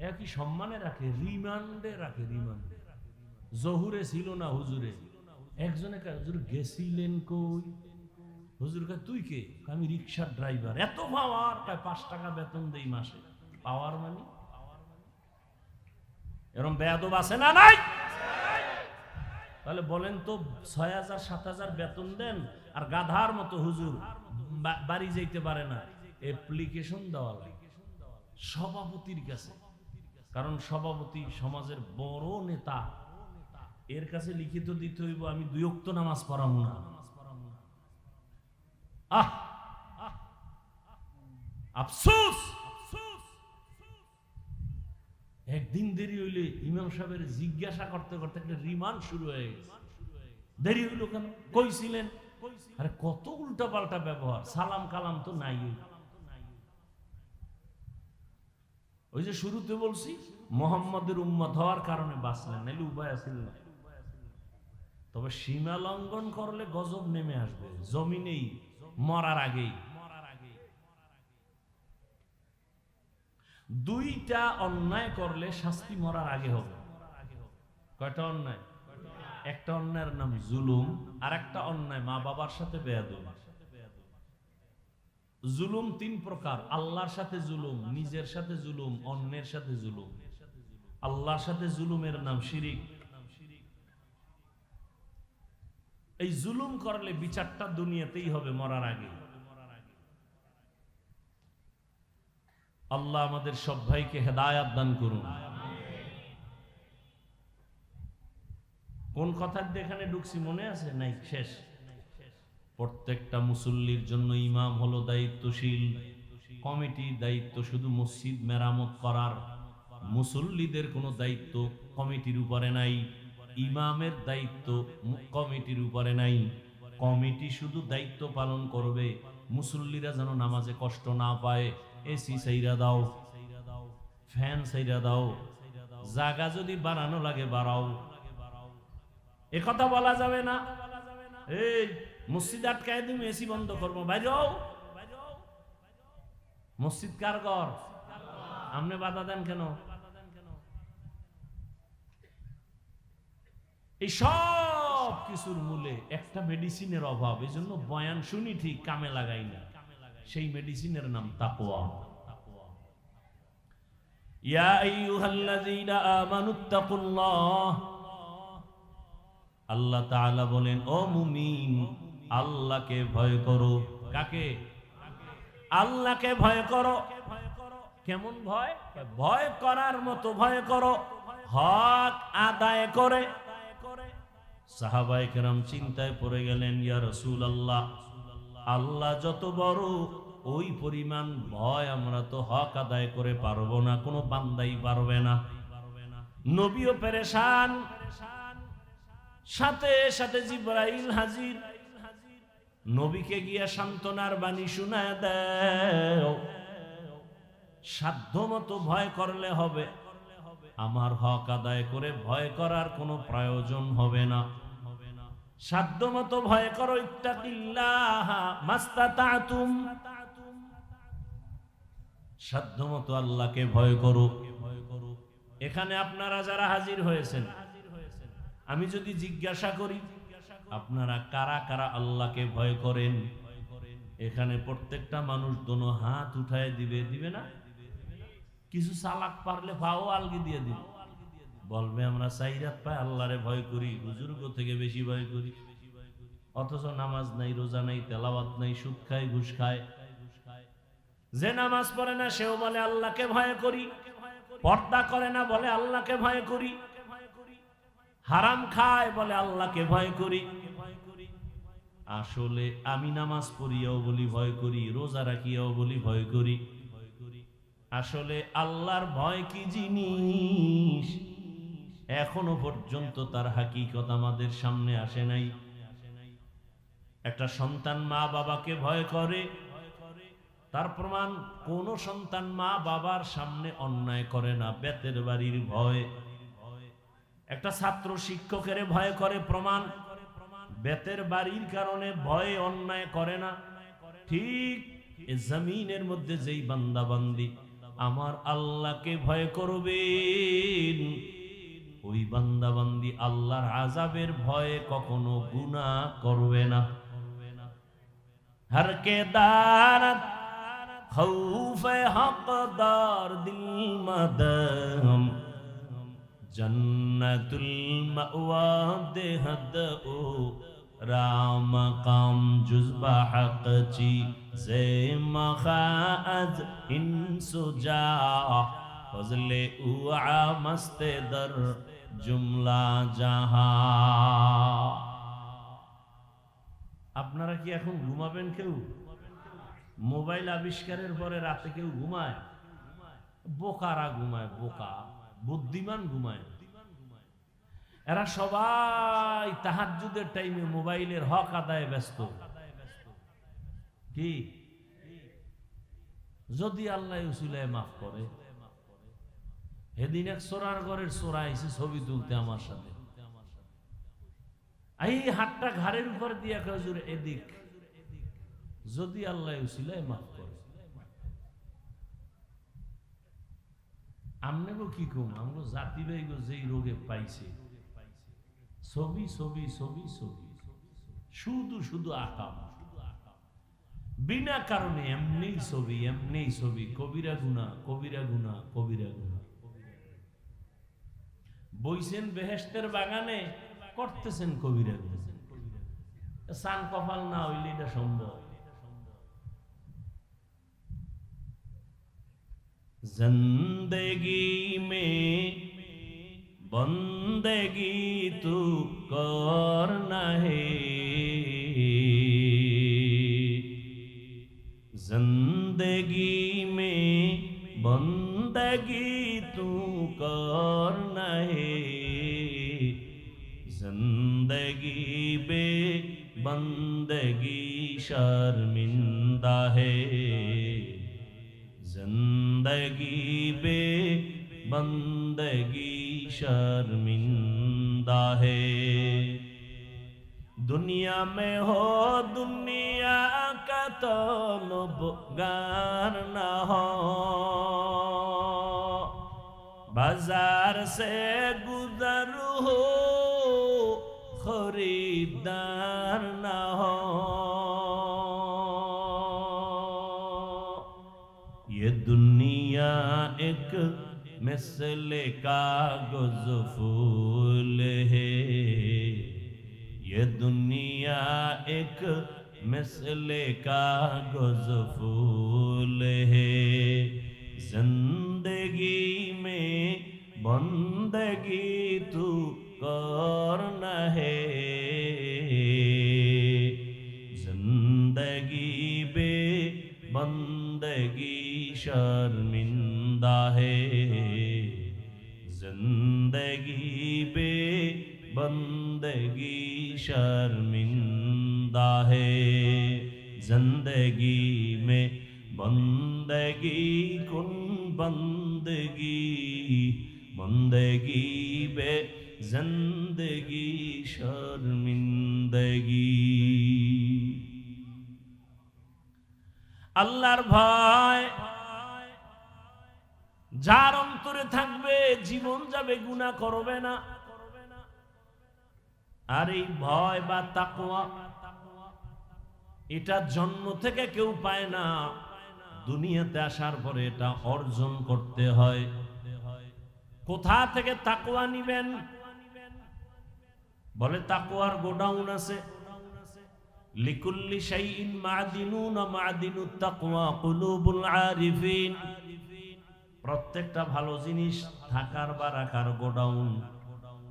একই সম্মানে রাখে, রিমান্ডে রাখে। রিমান্ডে জহুরে ছিল না হুজুরে, একজনে হুজুর গেছিলেন কই? হুজুর কয় তুই কে? আমি রিকশার ড্রাইভার। এত পাওয়ার? 5 টাকা বেতন দেই মাসে। পাওয়ার মানে? এরকম বেয়াদব আছে না নাই? তাহলে বলেন তো, 6,000 7,000 বেতন দেন, আর গাধার মতো হুজুর বাড়ি যাইতে পারে না। অ্যাপ্লিকেশন দেওয়া লাগে সভাপতির কাছে, কারণ সভাপতি সমাজের বড় নেতা। এর কাছে লিখিত দিতে হইব আমি 2 ওয়াক্ত নামাজ পড়াবো না। আহ, আফসোস! একদিন দেরি হইলে ইমাম সাহেবের জিজ্ঞাসা করতে করতে একটা রিমান্ড শুরু হয়ে গেছে। দেরি হইল কেন? কইছিলেন? আরে কত উল্টা পাল্টা ব্যবহার, সালাম কালাম তো নাই। ওই যে শুরুতে বলছি, মুহাম্মাদের উম্মত হওয়ার কারণে বাঁচলেন, নাইলে উপায় আছিল না। তবে সীমা লঙ্ঘন করলে গজব নেমে আসবে জমিনেই, মরার আগেই। 2টা অন্যায় করলে শাস্তি মরার আগে হবে। কয়টা অন্যায়? একটা অন্যায়ের নাম জুলুম, আর একটা অন্যায় মা বাবার সাথে বেয়াদবি। জুলুম 3 প্রকার: আল্লাহর সাথে জুলুম, নিজের সাথে জুলুম, অন্যের সাথে জুলুম। আল্লাহর সাথে জুলুমের নাম শিরিক। এই জুলুম করলে বিচারটা দুনিয়াতেই হবে, মরার আগে। আল্লাহ আমাদের সব ভাইকে হেদায়াত দান করুন। কোন কথার দিয়ে এখানে ঢুকছি মনে আছে? নাই, শেষ। প্রত্যেকটা মুসল্লির জন্য ইমাম হলো দায়িত্বশীল। কমিটির দায়িত্ব শুধু মসজিদ মেরামত করার, মুসল্লিদের কোনো দায়িত্ব কমিটির উপরে নাই। ইমামের দায়িত্ব কমিটির উপরে নাই। কমিটি শুধু দায়িত্ব পালন করবে মুসল্লিরা যেন নামাজে কষ্ট না পায়। এসি সাইরা দাও, ফ্যান সাইরা দাও, জায়গা যদি বাড়ানো লাগে বাড়াও। এ কথা বলা যাবে না, এই মসজিদ আটকায় তুমি এসি বন্ধ করবো, বাইরেও। মসজিদ কার ঘর? আপনি বাধা দেন কেন? এই সব কিছুর মূলে একটা মেডিসিনের অভাব। এই জন্য বয়ান শুনি ঠিক, কামে লাগাই না। সেই মেডিসিনের নাম তাকওয়া। ইয়া আইয়ুহাল্লাযীনা আমানুত্তাকুল্লাহ, আল্লাহ তাআলা বলেন ও মুমিন আল্লাহকে ভয় করো। কাকে? আল্লাহকে ভয় করো। কেমন ভয়? ভয় করার মতো ভয় করো, হক আদায় করে। সাহাবায়ে কেরাম চিন্তায় পড়ে গেলেন, ইয়া রাসূলুল্লাহ, আল্লাহ যত বড় ওই পরিমাণ ভয় আমরা তো হক আদায় করে পারবো না, কোনো বান্দাই পারবে না। নবীও পেরেশান, সাথে সাথে জিবরাইল হাজির। নবীকে গিয়া সান্ত্বনার বাণী শোনায় দাও, সাধ্যমতো ভয় করলে হবে, আমার হক আদায় করে ভয় করার কোনো প্রয়োজন হবে না। সাধ্যমতো ভয় করো, ইত্তাকিল্লাহ মাস্তাতাতুম, সাধ্যমতো আল্লাহকে ভয় করো। এখানে আপনারা যারা হাজির হয়েছেন, আমি যদি জিজ্ঞাসা করি আপনারা কারা কারা আল্লাহকে ভয় করেন, এখানে প্রত্যেকটা মানুষ দোনো হাত উঠায় দিবে, দিবে না? কিছু চালাক পারলে পাও আলগি দিয়ে দিবে, বলবে আমরা চাইরাত পায় আল্লাহরে ভয় করি, বুজুর্গ থেকে বেশি ভয় করি, অথচ নামাজ নাই, রোজা নাই, তেলাওয়াত নাই, সুদ খায়, ঘুষ খায়। যে নামাজ পড়ে না সেও বলে আল্লাহকে ভয় করি, পর্দা করে না বলে আল্লাহকে ভয় করি, হারাম খায় বলে আল্লাহকে ভয় করি। আসলে আমি নামাজ পড়িয়াও বলি ভয় করি, রোজা রাখিয়াও বলি ভয় করি। আসলে আল্লাহর ভয় কি জিনিস এখনো পর্যন্ত তার হাকিকত আমাদের সামনে আসে নাই। একটা সন্তান মা বাবাকে ভয় করে, তার প্রমাণ কোন সন্তান মা বাবার সামনে অন্যায় করে না, বেতের বাড়ির ভয়। একটা ছাত্র শিক্ষকের ভয় করে, প্রমাণ বেতের বাড়ির কারণে ভয়ে অন্যায় করে না। ঠিক এই জমিনের মধ্যে যেই বান্দা বান্দি আমার আল্লাহকে ভয় করবেন, ওই বান্দা বান্দি আল্লাহর আযাবের ভয়ে কখনো গুনাহ করবে না। হর কে দারত খৌফে হকদার দিল মদম, জন্নতুল মাওয়া দেহদ ও রাম কাম জুজবা হক চি জে মখাজ ইনসুজা ফজলে উআ মস্তে দর জুমলা জাহা। আপনারা কি এখন ঘুমাবেন? কেউ মোবাইল আবিষ্কারের পরে রাতে কেউ ঘুমায়? বোকারা ঘুমায়, বোকা। বুদ্ধিমান ঘুমায়। এরা সবাই তাহাজ্জুদের টাইমে মোবাইলের হক আদায়ে ব্যস্ত। কি যদি আল্লাহ উসিলায় মাফ করে। সেদিন এক চোরার ঘরের চোরা আইছে ছবি তুলতে আমার সাথে, এই হাতটা ঘাড়ের উপর দিয়া হুজুর এদিক, যদি আল্লাহ উসিলায় মাফ করে। আমনেগো কি কম, আমগো জাতি ভাই গো যেই রোগে পাইছে, ছবি ছবি ছবি ছবি, শুধু শুধু আকাম, বিনা কারণে এমনি ছবি এমনি ছবি, কবিরা গুনাহ কবিরা গুনাহ কবিরা গুনাহ। বইছেন বেহেশতের বাগানে, করতেছেন কবিরা গুনাহ। সান কপাল না হইলে এটা সম্ভব। जिंदगी में बंदगी तू करना है, जिंदगी में बंदगी तू करना है, जिंदगी बे बंदगी शर्मिंदा है, जिंदगी बे बंदगी शर्मिंदा है। दुनिया में हो दुनिया का तलबगार न हो, बाजार से गुजर हो खरीदार न हो। ये दुनिया एक मिसले कागज फूल है, ये दुनिया एक मिसले कागज फूल है, जिंदगी में बंदगी तू करना है, जिंदगी बे बंदगी शर्मिंदा है, जिंदगी बे बंदगी शर्मिंदा है, जिंदगी में बंदगी कुन बंदगी, बंदगी बे जिंदगी शर्मिंदगी। আল্লাহর ভয় যার অন্তরে থাকবে জীবন যাবে গুনাহ করবে না। আর এই ভয় বা তাকওয়া এটা জন্ম থেকে কেউ পায় না, দুনিয়াতে আসার পরে এটা অর্জন করতে হয়। কোথা থেকে তাকওয়া নিবেন? বলে তাকওয়ার গোডাউন আছে। লিকুল্লি শাইইন মা'দিনুন মা'দিনুত তাকওয়া কুলুবুল আরিফিন। প্রত্যেকটা ভালো জিনিস থাকার বা রাখার গোডাউন,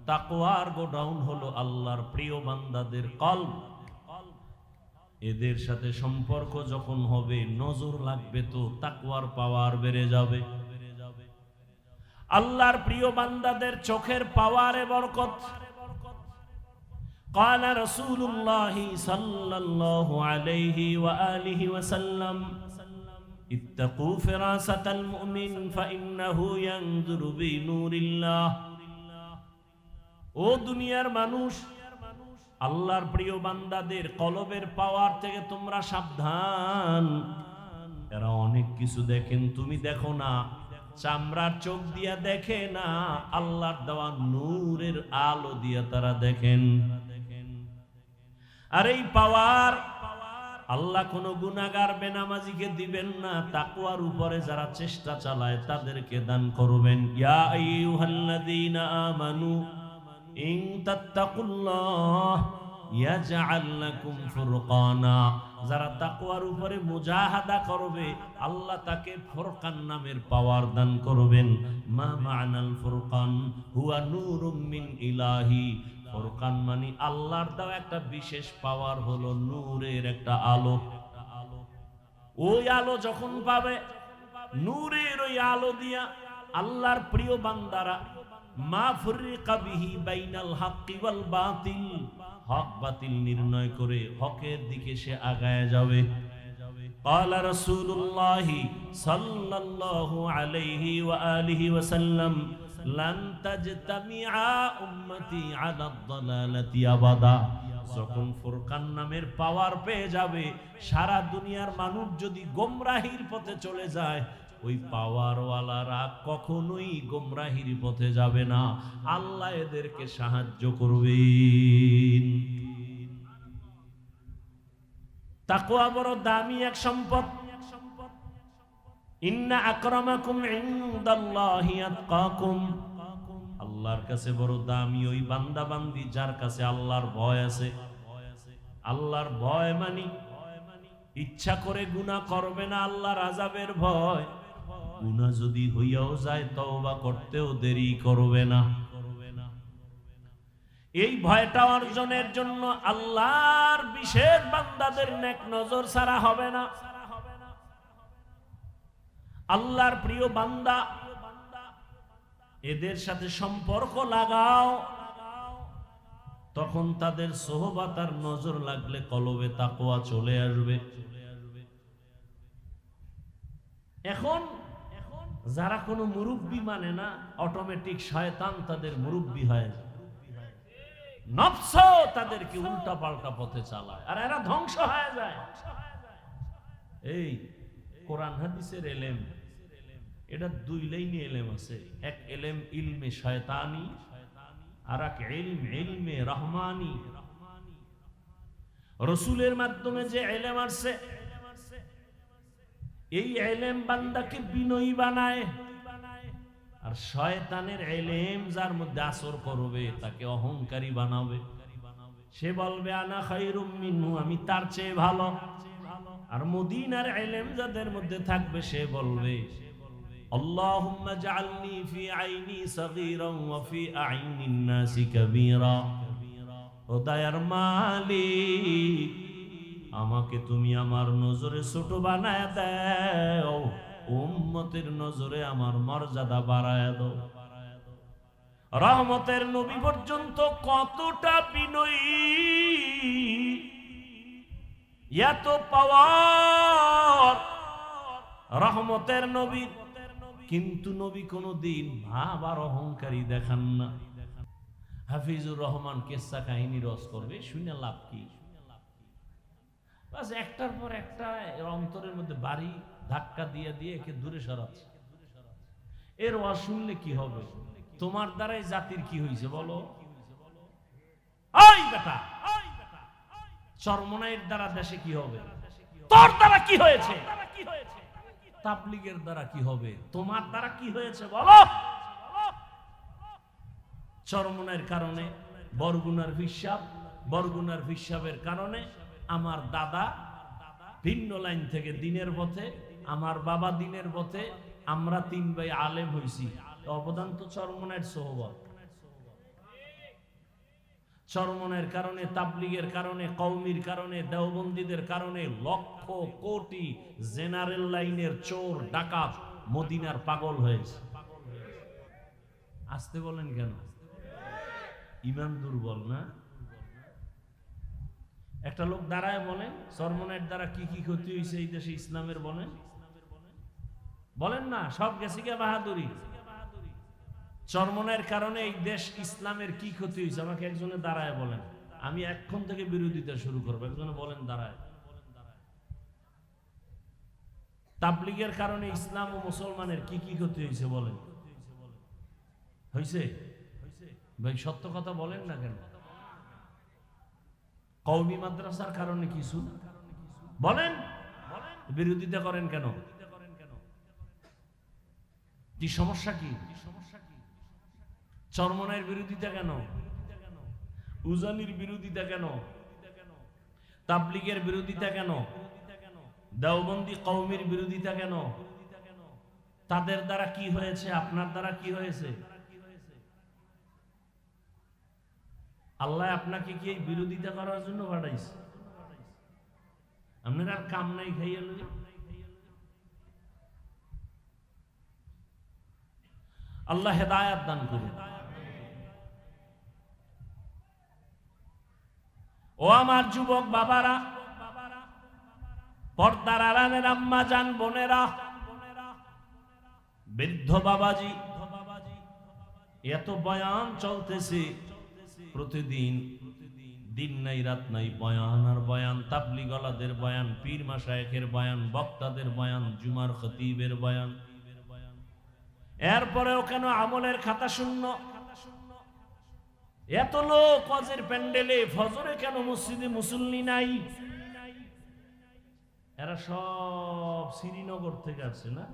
তাকওয়ার গোডাউন হলো আল্লাহর প্রিয় বান্দাদের কলব। এদের সাথে সম্পর্ক যখন হবে, নজর লাগবে তো তাকওয়ার পাওয়ার বেড়ে যাবে। আল্লাহর প্রিয় বান্দাদের চোখের পাওয়ারে বরকত। قال رسول الله صلى الله عليه وآله وسلم اتقوا فراسة المؤمن فإنه ينظر بنور الله। ও দুনিয়ার মানুষ, আল্লাহর প্রিয় বান্দাদের কলবের পাওয়ার থেকে তোমরা সাবধান। এরা অনেক কিছু দেখেন, তুমি দেখো না। চামড়ার চোখ দিয়া দেখে না, আল্লাহর দেওয়া নূরের আলো দিয়া তারা দেখেন। আর এই পাওয়ার আল্লাহ কোন গুনাহগার বেনামাজিকে দিবেন না, তাকওয়ার উপরে যারা চেষ্টা চালায় তাদেরকে দান করবেন। ইয়া আইয়ুহাল্লাযীনা আমানু ইন তাত্তাকুল্লাহ ইয়াজআল লাকুম ফুরকানা। যারা তাকওয়ার উপরে মুজাহাদা করবে, আল্লাহ তাকে ফুরকান নামের পাওয়ার দান করবেন। মা মা'নাল ফুরকান হুয়া নূরুম মিন ইলাহি। ফুরকান মানে আল্লাহর দেওয়া একটা বিশেষ পাওয়ার, হলো নূরের একটা আলো। ওই আলো যখন পাবে, নূরের ওই আলো দিয়া আল্লাহর প্রিয় বান্দারা মা ফুররিকা বিহি বাইনাল হাক্কি ওয়াল বাতিল, হক বাতিল নির্ণয় করে হকের দিকে সে আগায় যাবে। قال رسول الله صلى الله عليه وآله وسلم لن تجتمع أمتي على الضلالة أبدا। যখন ফুরকান নামের পাওয়ার পেয়ে যাবে, সারা দুনিয়ার মানুষ যদি গোমরাহির পথে চলে যায়, ওই পাওয়ারওয়ালারা কখনোই গোমরাহির পথে যাবে না। আল্লাহ এদেরকে সাহায্য করবেন। তাকওয়া বড় দামি এক সম্পদ। ইন্না আকরামাকুম ইনদাল্লাহি আতকাকুম। আল্লাহর কাছে বড় দামি ওই বান্দা বান্দি যার কাছে আল্লাহর ভয় আছে। আল্লাহর ভয় মানে ইচ্ছা করে গুনাহ করবে না, আল্লাহর আযাবের ভয়। গুনাহ যদি হইয়াও যায়, তওবা করতেও দেরি করবে না। এই ভয়টা অর্জনের জন্য আল্লাহর বিশেষ বান্দাদের নেক নজর ছাড়া হবে না। আল্লাহর প্রিয় বান্দা, এদের সাথে সম্পর্ক লাগাও, তখন তাদের সোহবত আর নজর লাগলে কলবে তাকওয়া চলে আসবে। এখন যারা কোনো মুরব্বি মানে না, অটোমেটিক শয়তান তাদের মুরব্বি হয়ে যায়। নফস তাদেরকে উল্টা পাল্টা পথে চালায়, আর এরা ধ্বংস হয়ে যায়। এই কোরআন হাদিসের এলেম, এটা দুই লাইনে এলেম আছে। এক এলেম ইলমে শয়তানি, আর এক ইলম ইলমে রহমানি। রাসূলের মাধ্যমে যে এলেম আসছে, এই এলেম বান্দাকে বিনয়ী বানায়। আর শয়তানের ইলম যার মধ্যে আসর করবে তাকে অহংকারী বানাবে। সে বলবে আনা খায়রুম মিনহু, আমি তার চেয়ে ভালো। আর মদিনার ইলম যাদের মধ্যে থাকবে সে বলবে আল্লাহুম্মা জাআলনি ফি আইনি সাগীরান ওয়া ফি আইনিন নাসি কাবীরা। ও দয়ার মালিক, আমাকে তুমি আমার নজরে ছোট বানায় দাও, উম্মতের নজরে আমার মর্যাদা বাড়ায় দাও। রহমতের নবী পর্যন্ত কতটা বিনয়ী, এত পাওয়ার রহমতের নবী, কিন্তু নবী কোনদিন ভাব আর অহংকারী দেখান না। হাফিজুর রহমান কেসা কাহিনী রস করবে, শুনে লাভ কি? বাস একটার পর একটা অন্তরের মধ্যে বাড়ি ধাক্কা দিয়ে দিয়ে একে দূরে সরাচ্ছে। এর ওয়াজ শুনলে কি হবে? তোমার দ্বারাই জাতির কি হয়েছে বলো? ওই বেটা, চরমনাইয়ের দ্বারা দেশে কি হবে? তোর দ্বারা কি হয়েছে? তাবলীগের দ্বারা কি হবে? তোমার দ্বারা কি হয়েছে বলো? চরমনাইয়ের কারণে বরগুনার হিসাব, বরগুনার হিসাবের কারণে আমার দাদা ভিন্ন লাইন থেকে দিনের পথে, আমার বাবা দিনের পথে, আমরা তিন ভাই আলেম হইছি। অবদান তো চরমনাইয়ের সোহবত। চরমনাইয়ের কারণে, তাবলীগের কারণে, কওমির কারণে, দেওবন্দীদের কারণে লক্ষ কোটি জেনারেল লাইনের চোর ডাকাত মদিনার পাগল হয়েছে। আসতে বলেন কেন? ইমান দুর্বল না? একটা লোক দাঁড়ায় বলেন চরমনাইয়ের দ্বারা কি কি ক্ষতি হয়েছে এই দেশে ইসলামের, বলেন বলেন না? সব গেছে কে বাহাদুরি। চরমনাইয়ের কারণে এই দেশ ইসলামের কি ক্ষতি হয়েছে আমাকে একজনে দাঁড়ায় বলেন। আমি এখন থেকে বিরোধিতা শুরু করবো। একজনে বলেন দাঁড়ায়। তাবলীগের কারণে ইসলাম ও মুসলমানের কি কি ক্ষতি হয়েছে বলেন। হয়েছে? ভাই সত্য কথা বলেন না কেন? কওমি মাদ্রাসার কারণে কিছু বলেন, বিরোধিতা করেন কেন? কি সমস্যা? কি চরমনাইয়ের বিরোধিতা কেন? উজানির বিরোধিতা কেন? তাবলীগের বিরোধিতা কেন? দেওবন্দি কওমির বিরোধিতা কেন? তাদের দ্বারা কি হয়েছে? আপনার দ্বারা কি হয়েছে? আল্লাহ আপনাকে কি এই বিরোধিতা করার জন্য পাঠাইছে? আপনার আর কাম নাই খাইয়া লই। আল্লাহ হেদায়েত দান করুন। ও আমার যুবক বাবারা, পর্দার আড়ালের আম্মা জান বোনেরা, বৃদ্ধ বাবাজি, এত বয়ান চলতেছে প্রতিদিন, দিন নাই রাত নাই বয়ান আর বয়ান। তাবলীগওয়ালাদের বয়ান, পীর মাশায়েখের বয়ান, বক্তাদের বয়ান, জুমার খতিবের বয়ান। এরপরেও কেন আমলের খাতা শূন্য? এত লোক হজের প্যান্ডেলে, ফজরে কেন মসজিদে মুসল্লি নাই? এরা সব শ্রীনগর থেকে আসছে না?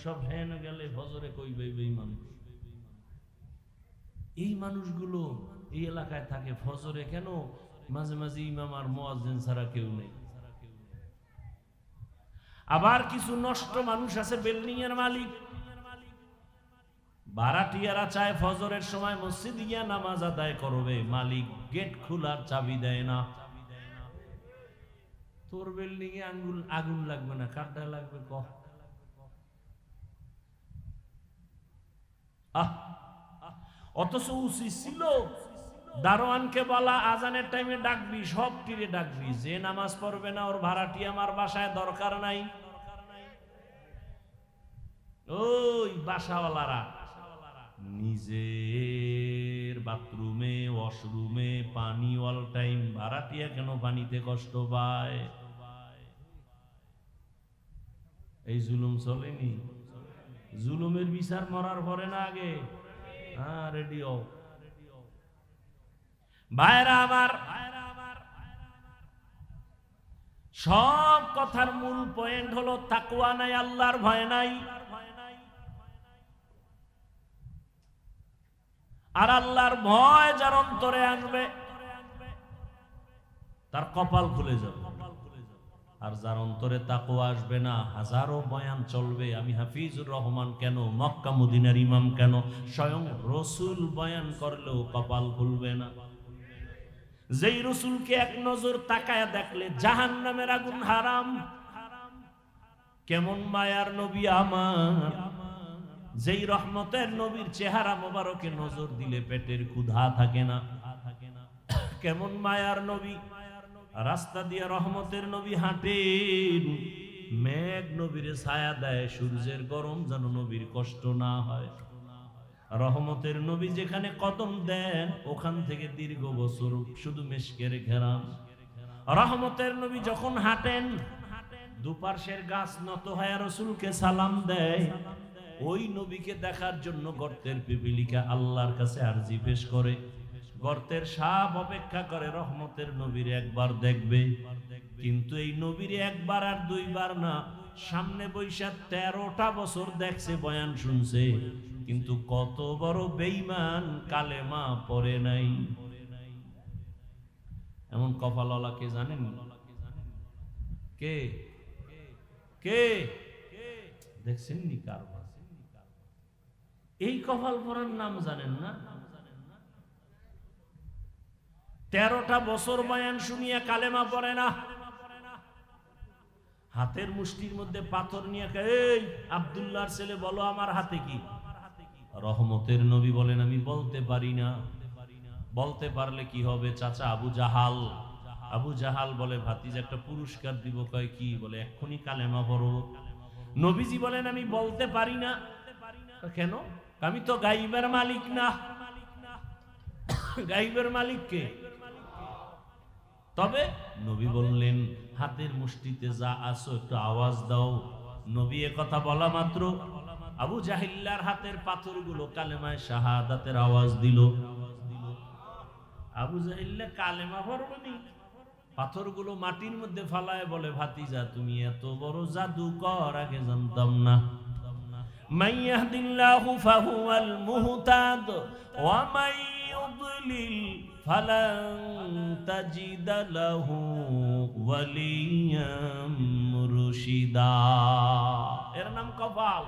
সব হেন গেলে ফজরে কইবে এই মানুষ। এই মানুষগুলো এই এলাকায় থাকে, ফজরে কেন মাঝে মাঝে ইমাম আর মুয়াজ্জিন ছাড়া কেউ নেই। আবার কিছু নষ্ট মানুষ আছে, বিল্ডিং এর মালিক, ভাড়াটিয়ারা চায় ফজরের সময় মসজিদ গিয়া নামাজ আদায় করবে, মালিক গেট খোলার চাবি দেয় না। তোর বিল্ডিং এ আগুন লাগবে না, কারটা লাগবে ক? অথচ উচিত ছিল দারোয়ানকে বলা আজানের টাইমে ডাকবি, সব টিরে ডাকবি, যে নামাজ পড়বে না ওর ভাড়াটি আমার বাসায় দরকার নাই। ওই বাসাওয়ালারা নিজের বাথরুমে ওয়াশরুমে পানি অল টাইম, ভাড়াটিয়া কেন পানিতে কষ্ট পায়? এই জুলুম চলেনি? জুলুমের বিচার মরার পরে না আগে? হ্যাঁ, রেডিও ভাইরা আমার, সব কথার মূল পয়েন্ট হলো তাকওয়া নাই, আল্লাহর ভয় নাই। আর আল্লাহর ভয় যার অন্তরে আসবে তার কপাল খুলে যাবে। আর যার অন্তরে তাকওয়া আসবে না, হাজারো বয়ান চলবে, আমি হাফিজুর রহমান কেন, মক্কা মদিনার ইমাম কেন, স্বয়ং রসুল বয়ান করলেও কপাল খুলবে না। যেই রসুলকে এক নজর তাকায়া দেখলে জাহান্নামের আগুন হারাম, কেমন মায়ার নবী আমার, যেই রহমতের নবীর চেহারা মোবারকে নজর দিলে পেটের ক্ষুধা থাকে না, কেমন মায়ার নবী, রাস্তা দিয়ে রহমতের নবী হাঁটেন, মেঘ নবীর ছায়া দেয়, সূর্যের গরম যেন নবীর কষ্ট না হয়। রহমতের নবী যেখানে কদম দেন ওখান থেকে দীর্ঘ বছর শুধু মেশকের ঘেরাম। রহমতের নবী যখন হাঁটেন দুপার্শ্বের গাছ নত হয়ে রসুলকে সালাম দেয়। ওই নবীকে দেখার জন্য গর্তের পিপিলিকা আল্লাহর কাছে আরজি পেশ করে, গর্তের সাপ অপেক্ষা করে রহমতের নবীর একবার দেখবে। কিন্তু এই নবীর একবার আর দুইবার না, সামনে বৈশা 13টা বছর দেখছে, বয়ান শুনছে, কিন্তু কত বড় বেঈমান, কালেমা পড়ে নাই। এমন কপালওয়ালা কে জানেন? কে কে দেখছেন নি? কারবার এই কপাল পড়ার নাম জানেন না? 13টা বছর বয়ান শুনিয়া কালেমা পড়ে না। হাতের মুষ্টির মধ্যে পাথর নিয়ে, এই আব্দুল্লাহর ছেলে বলো আমার হাতে কি? রহমতের নবী বলেন আমি বলতে পারি না। বলতে পারলে কি হবে? চাচা আবু জাহাল, আবু জাহাল বলে ভাতিজা একটা পুরস্কার দিব। কয় কি? বলে এক্ষুনি কালেমা পড়ো। নবীজি বলেন আমি বলতে পারি না। কেন? আমি তো গাইবের মালিক না। গাইবের মালিক কে? তবে নবী বললেন হাতের মুষ্টিতে যা আছো একটু আওয়াজ দাও। নবী এ কথা বলা মাত্র আবু জাহিল্লার হাতের পাথরগুলো কালেমায়ে শাহাদাতের আওয়াজ দিল। আবু জাহিল্লা কালেমা পড়বনি, পাথরগুলো মাটির মধ্যে ফালায় বলে ভাতিজা তুমি এত বড় জাদুকর, আগে জানতাম না। মান ইয়াহদিল্লাহু ফাহুয়াল মুহতাদ ওয়া মান ইউদ্লিল ফালান তাজিদা লাহু ওয়ালিয়াম মুরশিদা। এর নাম কপাল।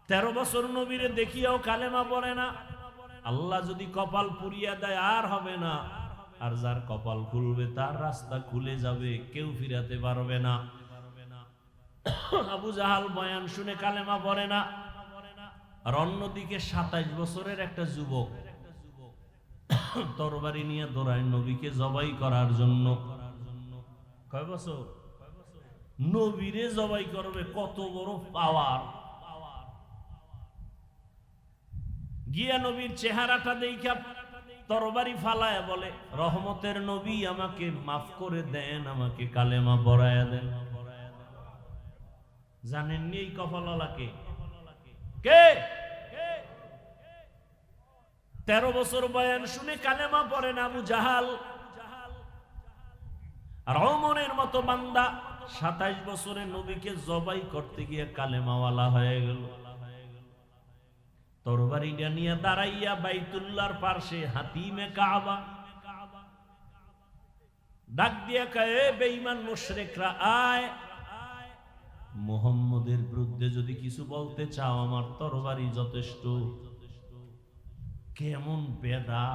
13 বছর নবীরে দেখিয়াও কালেমা পড়ে না। আল্লাহ যদি কপাল পুরিয়া দেয় আর হবে না, আর যার কপাল খুলবে তার রাস্তা খুলে যাবে, কেউ ফিরাতে পারবে না। আবু জাহাল বয়ান শুনে কালেমা পড়ে না। আর অন্যদিকে 27 বছরের একটা যুবক তরবারি নিয়ে দৌড়ায় নবীকে জবাই করার জন্য। কয় বছর? নবীরে জবাই করবে, কত বড় পাওয়ার! গিয়া নবীর চেহারাটা দেখা তরবারি ফালায় বলে রহমতের নবী আমাকে মাফ করে দেন, আমাকে কালেমা পড়ায়া দেন। জানেননি এই কপালওয়ালাকে কে? 13 বছর বয়ান শুনে কালেমা পড়ে না আবু জাহাল। আর ওমরের মতো বান্দা 27 বছরে নবীকে জবাই করতে গিয়ে কালেমাওয়ালা হয়ে গেল। তরবারিটা নিয়ে দাঁড়াইয়া বাইতুল্লাহর পাশে হাতিমে কাবা ডাক দিয়া কয় বেঈমান মুশরিকরা আয়, মুহাম্মদের বিরুদ্ধে যদি কিছু বলতে চাও আমার তরবারি যথেষ্ট। কেমন বেদা!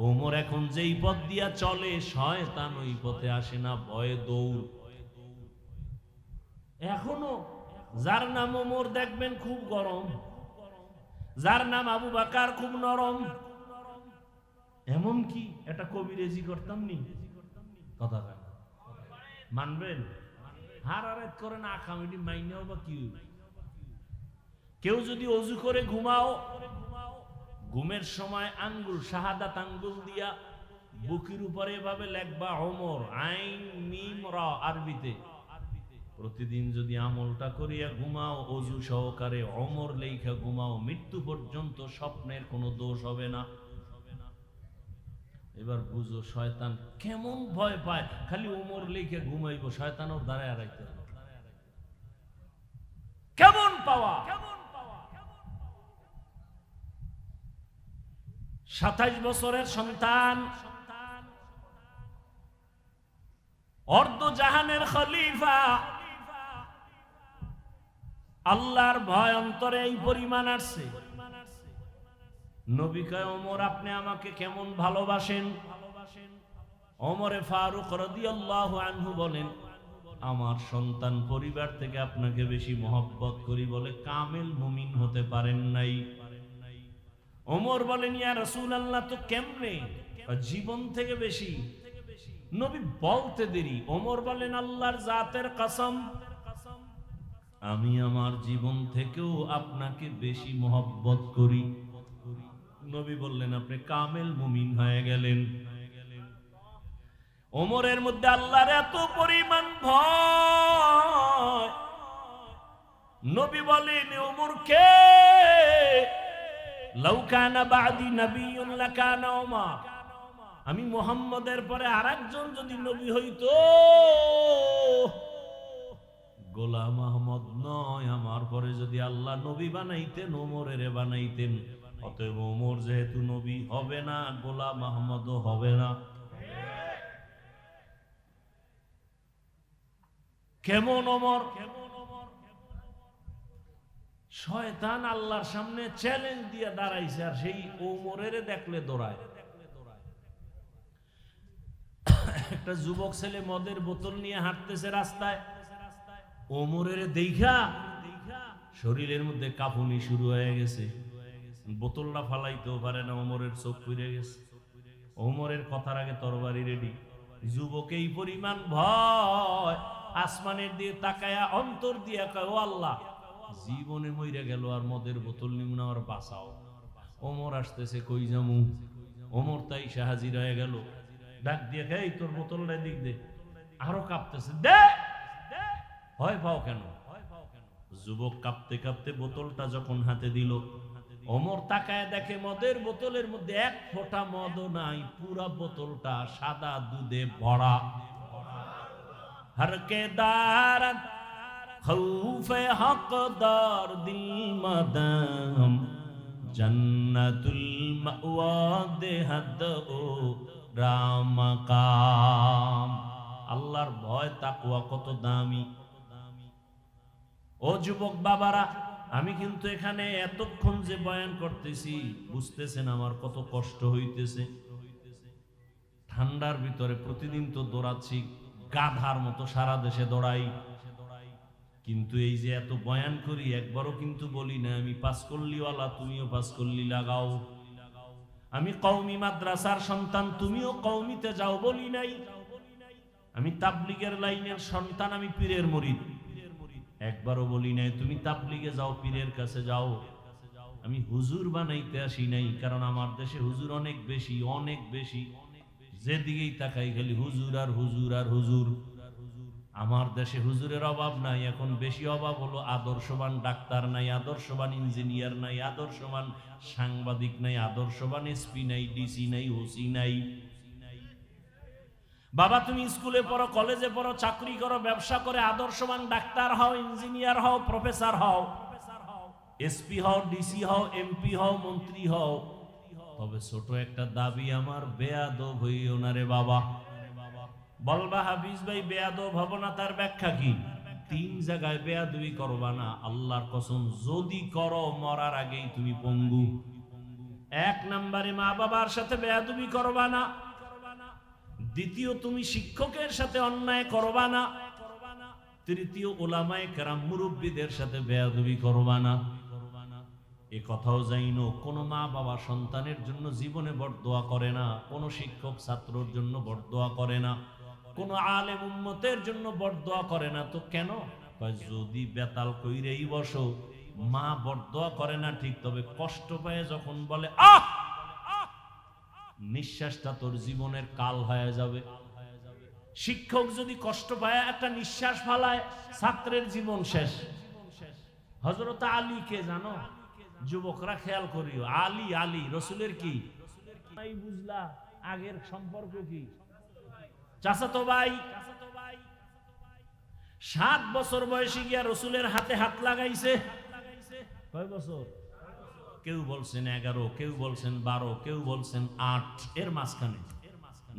ওমর এখন যেই পথ দিয়া চলে শয়তান ওই পথে আসে না, ভয়ে দৌড়। এখনো যার নাম ওমর দেখবেন খুব গরম, যার নাম আবু বকর খুব নরম। এমন কি এটা কবিরেজি করতাম নি? কথা মানবেন? হারারাত করে না খামিটি মাইনেও বা কি? কেউ যদি অজু করে ঘুমাও, ঘুমের সময় আঙ্গুল শাহাদাত আঙ্গুল দিয়া বুকের উপরে এভাবে লেখবা ওমর, আইন মিম রা আরবিতে। প্রতিদিন যদি আমলটা করিয়া ঘুমাও, অজু সহকারে ওমর লেখা ঘুমাও, মৃত্যু পর্যন্ত স্বপ্নের কোনো দোষ হবে না। এবার বুঝো শয়তান কেমন ভয় পায়, খালি ওমর লেখা ঘুমাইবো, শয়তান ওর দাঁড়ায় রাখতে কেমন পাওয়া। 27 বছরের সন্তান, অর্ধ জাহানের খলিফা। আল্লাহর ভয় অন্তরে এই পরিমাণ আসছে। নবী কয়, ওমর আপনি আমাকে কেমন ভালোবাসেন? ওমরে ফারুক রাদিয়াল্লাহু আনহু বলেন, আমার সন্তান পরিবার থেকে আপনাকে বেশি মহব্বত করি বলে কামেল মুমিন হতে পারেন নাই। ওমর বলেন, ইয়া রাসূলুল্লাহ, তো কেমনে? জীবন থেকে বেশি। নবী বলতে দেরি। ওমর বলেন, আল্লাহর জাতের কসম, আমি আমার জীবন থেকেও আপনাকে বেশি মহব্বত করি। নবী বললেন, আপনি কামেল মুমিন হয়ে গেলেন। ওমরের মধ্যে আল্লাহর এত পরিমাণ ভয়, নবী বলেন, ওমরকে লাউ কানা বাদি নবিয়্যুন লাকানা ওমর, আমি মুহাম্মদের পরে আরেকজন যদি নবী হইতো, গোলাম আহমদ নয়, আমার পরে যদি আল্লাহ নবী বানাইতেন, ওমরের বানাইতেন। অতএব ওমর যেহেতু নবী হবে না, গোলাম আহমদও হবে না। কেমন ওমর? শয়তান আল্লাহর সামনে চ্যালেঞ্জ দিয়ে দাঁড়াইছে, আর সেই ওমরের দেখলে দৌড়ায়। একটা যুবক ছেলে মদের বোতল নিয়ে হাঁটতেছে রাস্তায়, ওমরের দেখা শরীরের মধ্যে কাঁপুনি শুরু হয়ে গেছে। বোতলটা ফালাইতেও পারে না, ওমরের চোখ পুড়ে গেছে। ওমরের কথার আগে তরবারি রেডি। যুবক এই পরিমাণ ভয়, আসমানের দিয়ে তাকায়া অন্তর দিয়া কয়, ও আল্লাহ, জীবনে মইরা গেল আর মদের বোতল নিমু না, আর বাঁচাও। ওমর আসতেছে, কই যামু? ওমর তাই হাজির হয়ে গেল। ডাক দিয়ে, এই তোর বোতলটা দিক দে। আরো কাঁপতেছে, দে। ভয় পাও কেন? যুবক কাঁপতে কাঁপতে বোতলটা যখন হাতে দিল, ওমর তাকায় দেখে মদের বোতলের মধ্যে এক ফোঁটা মদও নাই, পুরা বোতলটা সাদা দুধে ভরা। হরকে দারত খৌফে হকদার দিল মাদাম, জান্নাতুল মাওয়া দেহাদ ও রামাকাম। আল্লাহর ভয় তাকওয়া কত দামি। ও যুবক বাবারা, আমি কিন্তু এখানে এতক্ষণ যে বয়ান করতেছি, বুঝতেছেন আমার কত কষ্ট হইতেছে। ঠান্ডার ভিতরে প্রতিদিন তো দৌড়াচ্ছি, গাধার মতো সারা দেশে দৌড়াই, কিন্তু এই যে এত বয়ান করি, একবারও কিন্তু বলি না আমি পাঁচকল্লিওয়ালা, তুমিও পাঁচকল্লি লাগাও। আমি কওমি মাদ্রাসার সন্তান, তুমিও কওমিতে যাও বলি নাই। আমি তাবলিগের লাইনের সন্তান, আমি পীরের মুরিদ, একবারও বলি নাই তুমি তাবলিগে যাও, পীরের কাছে যাও। আমি হুজুর বানাইতে আসি নাই, কারণ আমার দেশে হুজুর অনেক বেশি, অনেক বেশি। যেদিকেই তাকাই খালি হুজুর আর হুজুর আর হুজুর। আমার দেশে হুজুরের অভাব নাই, এখন বেশি অভাব হলো আদর্শবান ডাক্তার নাই, আদর্শবান ইঞ্জিনিয়ার নাই, আদর্শবান সাংবাদিক নাই, আদর্শবান এসপি নাই, ডিসি নাই, ওসি নাই। বাবা, তুমি স্কুলে পড়ো, কলেজে পড়ো, চাকরি করো, ব্যবসা করে আদর্শবান ডাক্তার হও, ইঞ্জিনিয়ার হও, প্রফেসর হও, এসপি হও, ডিসি হও, এমপি হও, মন্ত্রী হও। তবে ছোট একটা দাবি আমার, বেয়াদব হইও না রে বাবা। বলবা হাফিজ ভাই বেয়াদব হব না, তার ব্যাখ্যা কি? 3 জায়গায় বেয়াদবি করবা না, আল্লাহর কসম, যদি করো মরার আগেই তুমি পঙ্গু। 1 নম্বরে মা বাবার সাথে বেয়াদবি করবা না। দ্বিতীয়, তুমি শিক্ষকের সাথে অন্যায় করবা না। তৃতীয়, উলামায়ে কেরাম মুরব্বীদের সাথে বেয়াদবি করবা না। এ কথাও জাইনো, কোন মা বাবা সন্তানের জন্য জীবনে বরদোয়া করে না, কোন শিক্ষক ছাত্রর জন্য বরদোয়া করে না, কোন আলেম উম্মতের জন্য বরদোয়া করে না। তো কেন? যদি বেতাল কইরেই বসো, মা বরদোয়া করে না ঠিক, তবে কষ্ট পায় যখন বলে আহ, নিঃশ্বাসটা তোর জীবনের কাল হয়ে যাবে। শিক্ষক যদি কষ্ট পায়, একটা নিঃশ্বাস ফালায়, ছাত্রের জীবন শেষ। হযরত আলী কে জানো? যুবকরা খেয়াল করিও, আলী, আলী রসুলের কি বুঝলা? আগের সম্পর্ক কি? চাচাতো ভাই। 7 বছর বয়সে গিয়া রসুলের হাতে হাত লাগাইছে। কয় বছর? কেউ বলছেন 11, কেউ বলছেন 12, কেউ বলছেন 8, এর মাঝখানে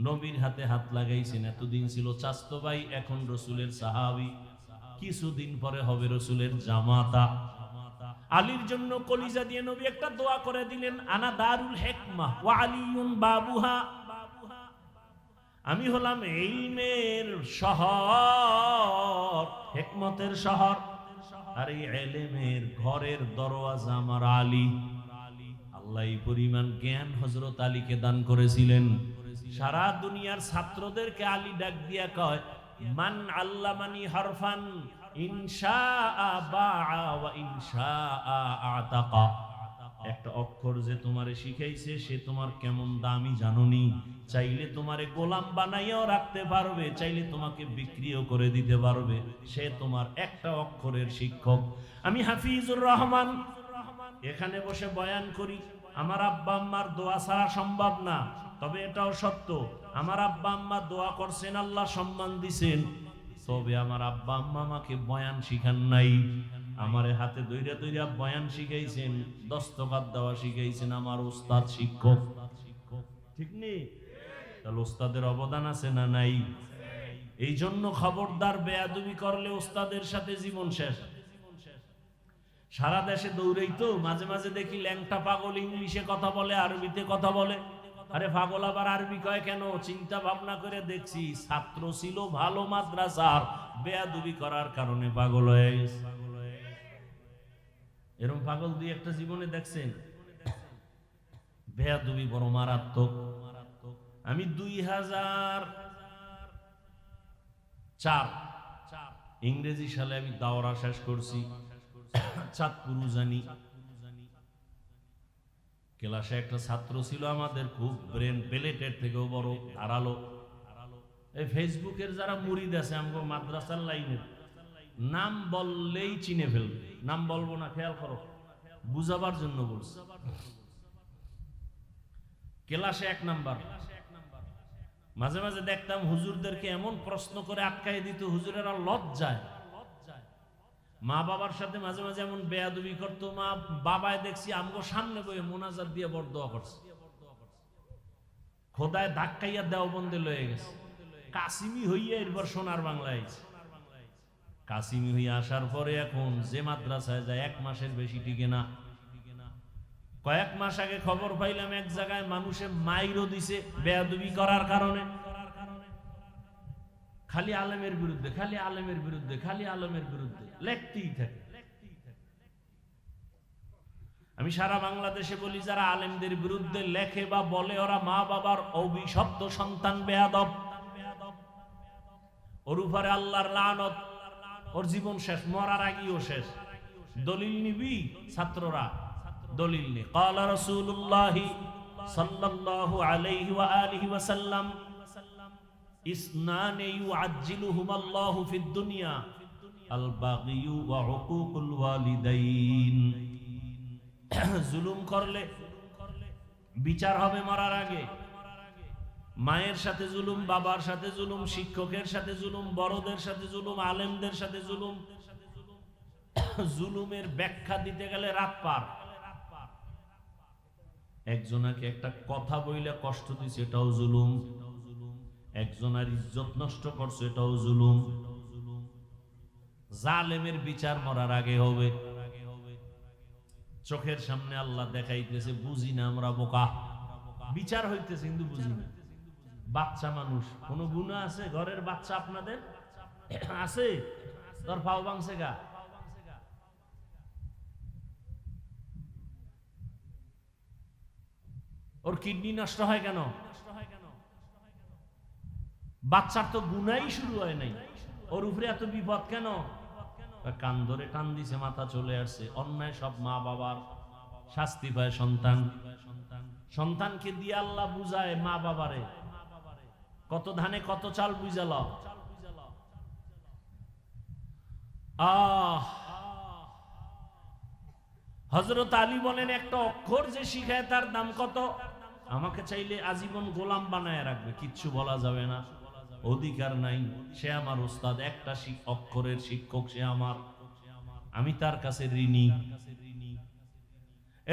নবীর হাতে হাত লাগাইছেন। এতদিন ছিল চাচতো ভাই, এখন রসুলের সাহাবী, কিছুদিন পরে হবে রসুলের জামাতা। আলীর জন্য কলিজা দিয়ে নবী একটা দোয়া করে দিলেন, আনা দারুল হিকমাহ ওয়া আলিয়ুন বাবুহা, আমি হলাম ইলমের শহর, হিকমতের শহর, আর এই ইলমের ঘরের দরওয়াজা আমার আলী। আল্লাহ এই পরিমাণ জ্ঞান হযরত আলীকে দান করেছিলেন। সারা দুনিয়ার ছাত্রদেরকে আলী ডাক দিয়া কয়, মান আল্লামানি হারফান ইনশাআ বাআ ওয়া ইনশাআ আতাকা, একটা অক্ষর যে তোমারে শিখাইছে সে তোমার কেমন দামি জানোনি, চাইলে তোমারে গোলাম বানাইয়াও রাখতে পারবে, চাইলে তোমাকে বিক্রিও করে দিতে পারবে, সে তোমার একটা অক্ষরের শিক্ষক। আমি হাফিজুর রহমান এখানে বসে বয়ান করি, আমার আব্বা আম্মার দোয়া ছাড়া সম্ভব না, তবে এটাও সত্য আমার আব্বা আম্মা দোয়া করছেন, আল্লাহ সম্মান দিছেন, তবে আমার আব্বা আম্মা আমাকে বয়ান শিখান নাই, আমারে হাতে দইরা দইরা বয়ান শিখাইছেন, দস্তখত দেওয়া শিখাইছেন আমার উস্তাদ শিক্ষক। ঠিক নেই? তাহলে উস্তাদের অবদান আছে না নাই? এই জন্য খবরদার, বেয়াদবি করলে উস্তাদের সাথে জীবন শেষ। সারা দেশে দৌড়েই তো মাঝে মাঝে দেখি ল্যাংটা পাগল ইংলিশে কথা বলে, আরবিতে কথা বলে। আরে পাগল আবার আরবি কয় কেন? চিন্তা ভাবনা করে দেখছি ছাত্র ছিল ভালো মাদ্রাসার, বেয়াদবি করার কারণে পাগল হয়ে গেছে। এরকম পাগল দুই একটা জীবনে দেখছেন? বেয়াদবি বড় মারাত্মক। আমি 2004 ইংরেজি সালে আমি দাওরা শেষ করছি, চাঁদপুর জানি। ক্লাসে একটা ছাত্র ছিল আমাদের, খুব ব্রেন প্লেটের থেকেও বড়, ধারালো। এই ফেসবুকের যারা মুরিদ আছে আমাকে মাদ্রাসার লাইনের, নাম বললেই চিনে ফেলবে। নাম বলবো না, খেয়াল করো, বুঝাবার জন্য বলছি। ক্লাসে 1 নাম্বার। মাঝে মাঝে দেখতাম হুজুরদেরকে এমন প্রশ্ন করে আটকাই দিত, হুজুরেরা লজ্জায় মা বাবার সাথে মাঝে মাঝে এমন বেয়াদবি করতো। মা বাবায় দেখছি আমগো সামনে বয়ে মোনাজাত দিয়ে বড় দোয়া করছে, খোদায় ধাক্কাইয়া দেওবন্দে লয়ে গেছে। কাসিমি হইয়া এরপর সোনার বাংলায় কাসিমি হইয়া আসার পরে এখন যে মাদ্রাসায় যায় 1 মাসের বেশি টিকে না। কয়েক মাস আগে খবর পাইলাম এক জায়গায় মানুষে মাইরও দিছে বেয়াদবি করার কারণে। খালি আলেমের বিরুদ্ধে, খালি আলেমের বিরুদ্ধে, খালি আলেমের বিরুদ্ধে লেখতেই থাকে। আমি সারা বাংলাদেশে বলি, যারা আলেমদের বিরুদ্ধে লেখে বা বলে ওরা মা বাবার অভিশপ্ত সন্তান, বেয়াদব। ওর উপরে আল্লাহর লানত, ওর জীবন শেষ, মরার আগেও শেষ। দলিল নিবি? ছাত্ররা দলিল নে। ক্বালা রাসূলুল্লাহ সাল্লাল্লাহু আলাইহি ওয়া আলিহি ওয়া সাল্লাম, ইসনানে ইউআজ্জিলুহুমাল্লাহু ফিদ দুনিয়া, আল বাগিয়ু ওয়া হুকুকুল ওয়ালিদাইন। জুলুম করলে বিচার হবে মরার আগে। মায়ের সাথে জুলুম, বাবার সাথে জুলুম, শিক্ষকের সাথে জুলুম, বড়দের সাথে জুলুম, আলেমদের সাথে জুলুম। জুলুমের ব্যাখ্যা দিতে গেলে রাত পার। একজনাকে একটা কথা বইলে কষ্ট দিছে, এটাও জুলুম। একজনের ইজ্জত নষ্ট করছে, এটাও জুলুম। জালেমের বিচার মরার আগে হবে। চোখের সামনে আল্লাহ দেখাইতেছে, বুঝি না আমরা বোকা। বিচার হইতেছে কিন্তু বুঝি না। বাচ্চা মানুষ, কোন গুনাহ আছে? ঘরের বাচ্চা আপনাদের আছে? তোর পাও ভাঙছে গা, ওর কিডনি নষ্ট হয় কেন? বাচ্চার তো গুনাই শুরু হয় নাই, ওর উপরে এত বিপদ কেন? কান ধরে টান দিছে, মাথা চলে আসছে। অন্যায় সব মা বাবার, শাস্তি পায় সন্তান। সন্তানকে দিয়ে আল্লাহ বুঝায় মা বাবারে, কত ধানে কত চাল বুঝাল। হযরত আলী বলেন, একটা অক্ষর যে শিখায় তার দাম কত? আমাকে চাইলে আজীবন গোলাম বানায় রাখবে, কিচ্ছু বলা যাবে না, অধিকার নাই। সে আমার উস্তাদ, একটা অক্ষরের শিক্ষক সে আমার, আমি তার কাছে ঋণী।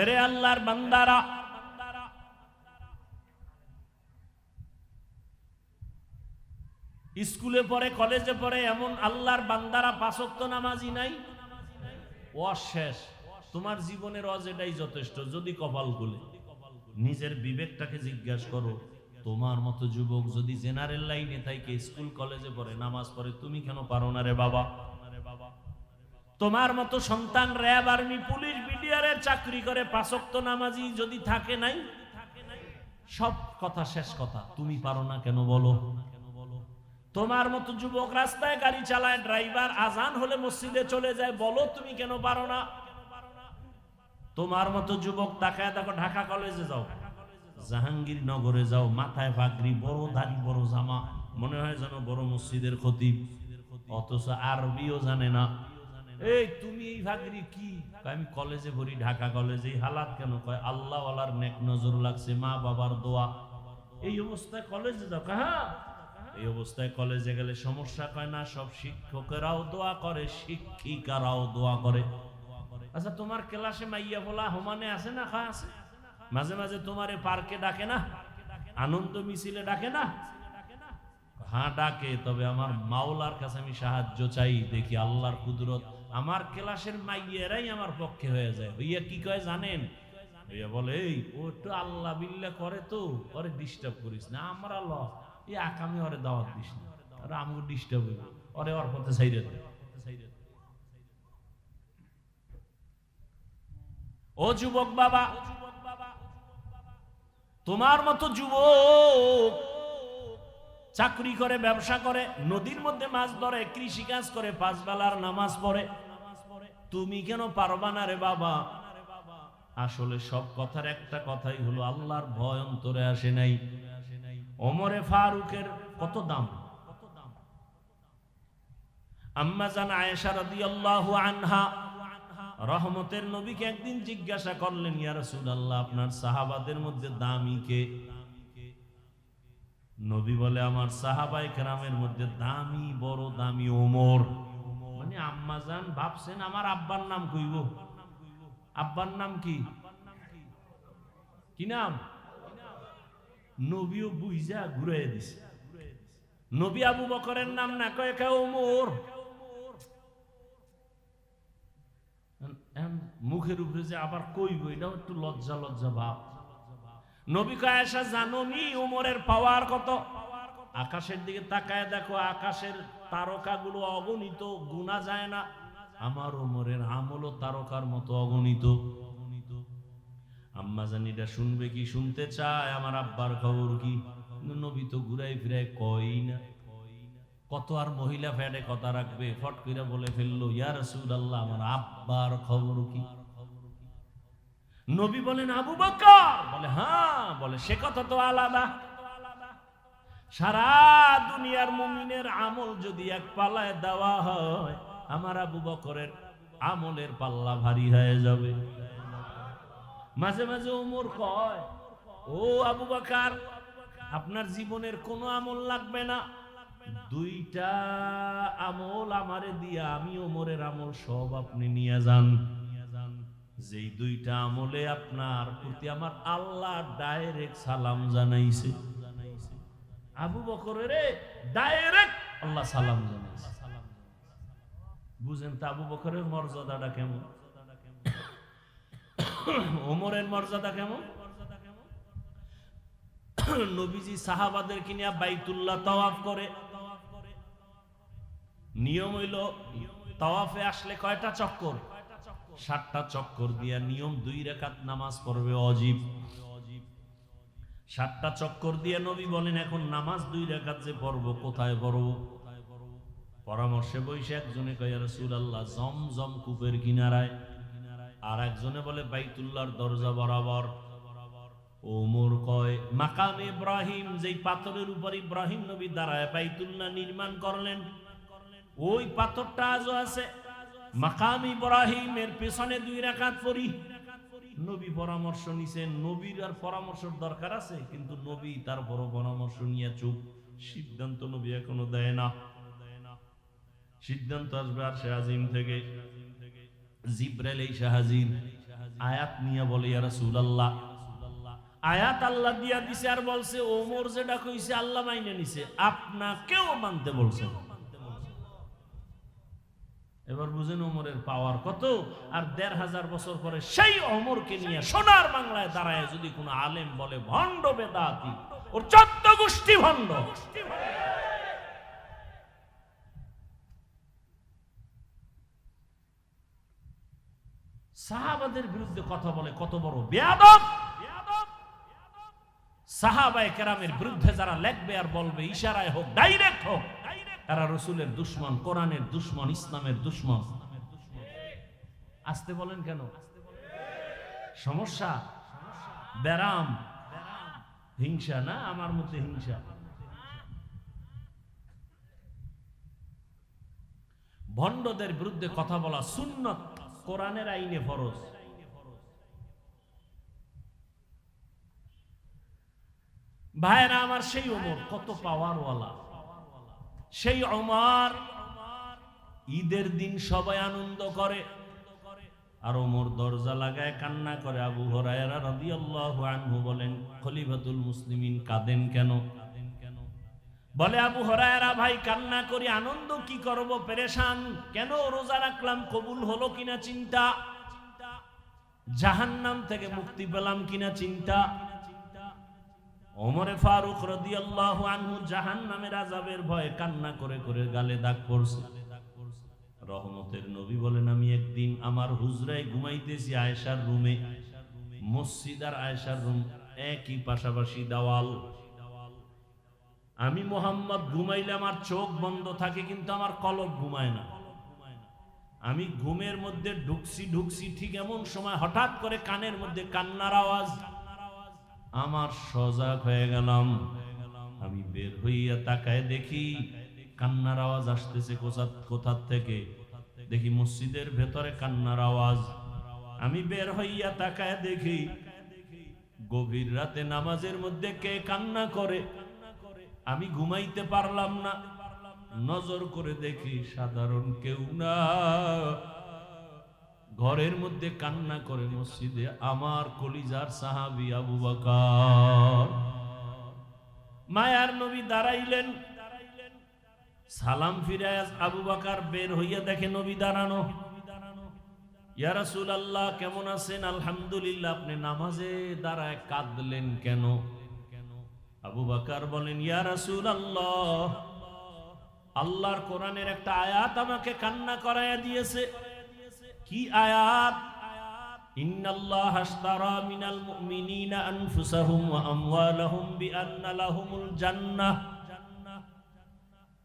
এরে আল্লাহর বান্দারা, স্কুলে পড়ে, কলেজে পড়ে এমন আল্লাহর বান্দারা পাঁচ ওয়াক্ত নামাজি নাই? অশেষ। তোমার জীবনের এটাই যথেষ্ট। যদি কপাল খুলে নিজের বিবেকটাকে জিজ্ঞাসা করো, তোমার মতো যুবক যদি জেনারেল লাইনে থাকে, স্কুল কলেজে পড়ে, নামাজ পড়ে, তুমি কেন পারো না রে বাবা? তোমার মতো সন্তান র্যাব, আর্মি, পুলিশ, বিডিআরের চাকরি করে, পাঁচ ওয়াক্ত নামাজি যদি থাকে নাই, সব কথা শেষ কথা। তুমি পারো না কেন বলো? তোমার মতো যুবক রাস্তায় গাড়ি চালায়, ড্রাইভার, আজান হলে মসজিদে চলে যায়, বলো তুমি কেন পারো না? তোমার মতো যুবক তাকায় দেখো, ঢাকা কলেজে যাও, জাহাঙ্গীরনগরে যাও, মাথায় পাগড়ি, বড় দাড়ি, বড় জামা, মনে হয় যেন বড় মসজিদের খতিব, অথচ আরবিও জানে না। এই তুমি এই পাগড়ি কি? আমি কলেজে পড়ি, ঢাকা কলেজে। হালাত কেন? কয় আল্লাহ ওয়ালার নেক নজর লাগছে, মা বাবার দোয়া। এই অবস্থায় কলেজে যাও? হ্যাঁ। এই অবস্থায় কলেজে গেলে সমস্যা? কয় না, সব শিক্ষকেরাও দোয়া করে, শিক্ষিকারাও দোয়া করে। আচ্ছা, তোমার ক্লাসে মাইয়া বলা হোমানে আছে না? খায় আছে। মাঝে মাঝে তোমারে পার্কে ডাকে না? আনন্দ মিছিলে ডাকে না? হ্যাঁ ডাকে। তবে আমার মাওলার কাছে আমি সাহায্য চাই, দেখি আল্লাহর কুদরত আমার ক্লাসের মাইয়েরাই আমার পক্ষে হয়ে যায়। হইয়া কি কয় জানেন? হইয়া বলে, এই ও একটু আল্লাহ বিল্লাহ করে, তো ওরে ডিস্টার্ব করিস না। আমরা আল্লাহ এই আকামে ওরে দাওয়াত দিস না, আর আমাকে ডিস্টার্ব হইব, ওরে ওর পথে ছাইরে দে। ও যুবক বাবা, তোমার মতো যুবক চাকরি করে, ব্যবসা করে, নদীর মধ্যে মাছ ধরে, কৃষি কাজ করে, পাঁচ বেলার নামাজ পড়ে, তুমি কেন পারবা না রে বাবা? আসলে সব কথার একটা কথাই হলো, আল্লাহর ভয় অন্তরে আসে নাই। ওমরে ফারুকের কত দাম! আম্মা জান আয়েশা রাদিয়াল্লাহু আনহা রহমতের নবীকে একদিন জিজ্ঞাসা করলেন, ইয়া রাসূলুল্লাহ, আপনার সাহাবাদের মধ্যে দামি কে? নবী বলে, আমার সাহাবায়ে কেরামের মধ্যে দামি, বড় দামি ওমর। মানে আম্মা জান ভাবছেন আমার আব্বার নাম কইব। আব্বার নাম কি? কি নাম? নবীও বুঝা ঘুরাই দিছে। নবী আবু বকরের নাম না কয়, কে ওমর। মুখের উপরে যে আবার কইব, এটাও একটু লজ্জা লজ্জা ভাব। নবী কয়, আয়েশা জানো নি ওমরের পাওয়ার কত? আকাশের দিকে তাকায় দেখো, আকাশের তারকাগুলো অগণিত, গুণা যায় না। আমার ওমরের আমলও তারকার মতো অগণিত। আম্মা জানিটা শুনবে কি? শুনতে চায় আমার আব্বার খবর কি? নবী তো ঘুরাই ফিরাই কই না। কত আর মহিলা ফ্যাটে কথা রাখবে? ফট করে বলে ফেললো, ইয়া রাসূলুল্লাহ, আমার আব্বার খবর কি? নবী বলেন, আবু বকর। বলে হ্যাঁ। বলে সে কথা তো আলাদা। সারা দুনিয়ার মুমিনের আমল যদি এক পাল্লায় দেওয়া হয়, আমার আবু বকরের আমলের পাল্লা ভারী হয়ে যাবে। মাঝে মাঝে ওমর কয়, ও আবু বকর, আপনার জীবনের কোনো আমল লাগবে না, দুইটা আমল আমারে দিয়া, আমি ওমরের আমল সব আপনি নিয়ে যান। যেই দুইটা আমলে আপনার প্রতি আমার আল্লাহ ডাইরেক্ট সালাম জানাইছে। আবু বকরের ডাইরেক্ট আল্লাহ সালাম জানাইছে। বুঝেন তো আবু বকরের মর্যাদাটা কেমন, ওমরের মর্যাদা কেমন? নবীজি সাহাবাদেরকে নিয়ে বাইতুল্লাহ তাওয়াফ করে। নিয়ম হইল, তাওয়াফে আসলে কয়টা চক্কর? 7টা চক্কর দিয়া নিয়ম 2 রাকাত নামাজ পড়বে, অজিব। 7টা চক্কর দিয়ে নবী বলেন, এখন নামাজ 2 রাকাত যে পড়বো, কোথায় পড়বো? পরামর্শে বসে একজনে কয়, ইয়া রাসূলুল্লাহ, জমজম কূপের কিনারায়। আর একজনে বলে বাইতুল্লাহর দরজা বরাবর। ওমর কয়, মাকাম ইব্রাহিম, যেই পাথরের উপর ইব্রাহিম নবী দাঁড়ায় বাইতুল্লাহ নির্মাণ করলেন, ওই পাথরটা আজও আছে। মাকাম ইব্রাহিমের পেছনে 2 রাকাত পড়ি। নবী পরামর্শ নিছেন। নবীর আর পরামর্শের দরকার আছে, কিন্তু নবী তারপরও পরামর্শ নিয়ে চুপ। সিদ্ধান্ত নবী এখনো দেয় না। সিদ্ধান্ত আসবে আরশে আজিম থেকে। জিবরাইল এসে হাজির। আয়াত নিয়ে বলে ইয়া রাসূলুল্লাহ, আয়াত আল্লাহ দিয়া দিছে আর বলছে ওমর যেটা কইছে আল্লাহ মাইনে নিছে, আপনাকেও মানতে বলছে। এবার বুঝেন ওমরের পাওয়ার কত। আর ১৫০০ বছর পরে সেই ওমরকে নিয়ে সোনার বাংলায় দাঁড়ায় যদি কোনো আলেম বলে ভণ্ড বেদাতি, ওর ১৪ গোষ্ঠী ভণ্ড। সাহাবাদের বিরুদ্ধে কথা বলে কত বড় বেয়াদব। সাহাবায়ে কেরামের বিরুদ্ধে যারা লেখবে আর বলবে, ইশারায় হোক ডাইরেক্ট হোক, তারা রাসূলের দুশমন, কোরআনের দুশমন, ইসলামের দুশমন। আসতে বলেন কেন? সমস্যা, ব্যারাম, হিংসা না? আমার মধ্যে হিংসা। ভণ্ডদের বিরুদ্ধে কথা বলা সুন্নত, কোরআনের আইনে ফরজ। ভাইরা আমার, সেই ওমর কত পাওয়ারওয়ালা। সেই ওমর ঈদের দিন সবাই আনন্দ করে, আর ওমর দরজা লাগায় কান্না করে। আবু হুরায়রা রাদিয়াল্লাহু আনহু বলেন, খলিফাতুল মুসলিমিন কাঁদেন কেন? বলে আবু হুরায়রা, ভাই কান্না করি, আনন্দ কি করব, পেরেশান। কেন? রোজা রাখলাম, কবুল হলো কিনা চিন্তা, জাহান্নাম থেকে মুক্তি পেলাম কিনা চিন্তা। ওমরে ফারুক রাদিয়াল্লাহু আনহু জাহান্নামের আযাবের ভয়ে কান্না করে করে গালে দাগ পড়ছে। রহমতের নবী বলেন, আমি একদিন আমার হুজরায় ঘুমাইতেছি, আয়েশার রুমে। মসজিদ আর আয়েশার রুম একই, পাশাপাশি দেওয়াল। আমি মুহাম্মদ ঘুমাইলে আমার চোখ বন্ধ থাকে, কিন্তু আমার কলব ঘুমায় না। আমি ঘুমের মধ্যে ঢুকছি, ঠিক এমন সময় হঠাৎ করে কানের মধ্যে কান্নার আওয়াজ। আমার সজাগ হয়ে গেলাম। আমি বের হইয়া তাকায় দেখি কান্নার আওয়াজ আসতেছে কোথা থেকে। দেখি মসজিদের ভেতরে কান্নার আওয়াজ। আমি বের হইয়া তাকায় দেখি গভীর রাতে নামাজের মধ্যে কে কান্না করে। আমি ঘুমাইতে পারলাম না, নজর করে দেখি সাধারণ কেউ না, ঘরের মধ্যে কান্না করে মসজিদে আমার কলিজার সাহাবী আবু বকর। মায়ার নবী দাঁড়াইলেন, সালাম ফিরায় আবু বকর বের হইয়া দেখে নবী দাঁড়ানো। ইয়া রাসূলুল্লাহ, কেমন আছেন? আলহামদুলিল্লাহ। আপনি নামাজে দাঁড়ায় কাঁদলেন কেন? আবু বকর বলেন, ইয়া রাসূলুল্লাহ, আল্লাহর কোরআনের একটা আয়াত আমাকে কান্না করায়া দিয়েছে। কি আয়াত? ইন্নাল্লাহা আশতারা মিনাল মুমিনিনা আনফুসাহুম ওয়া আমওয়ালাহুম বিআন্না লাহুমুল জান্নাহ।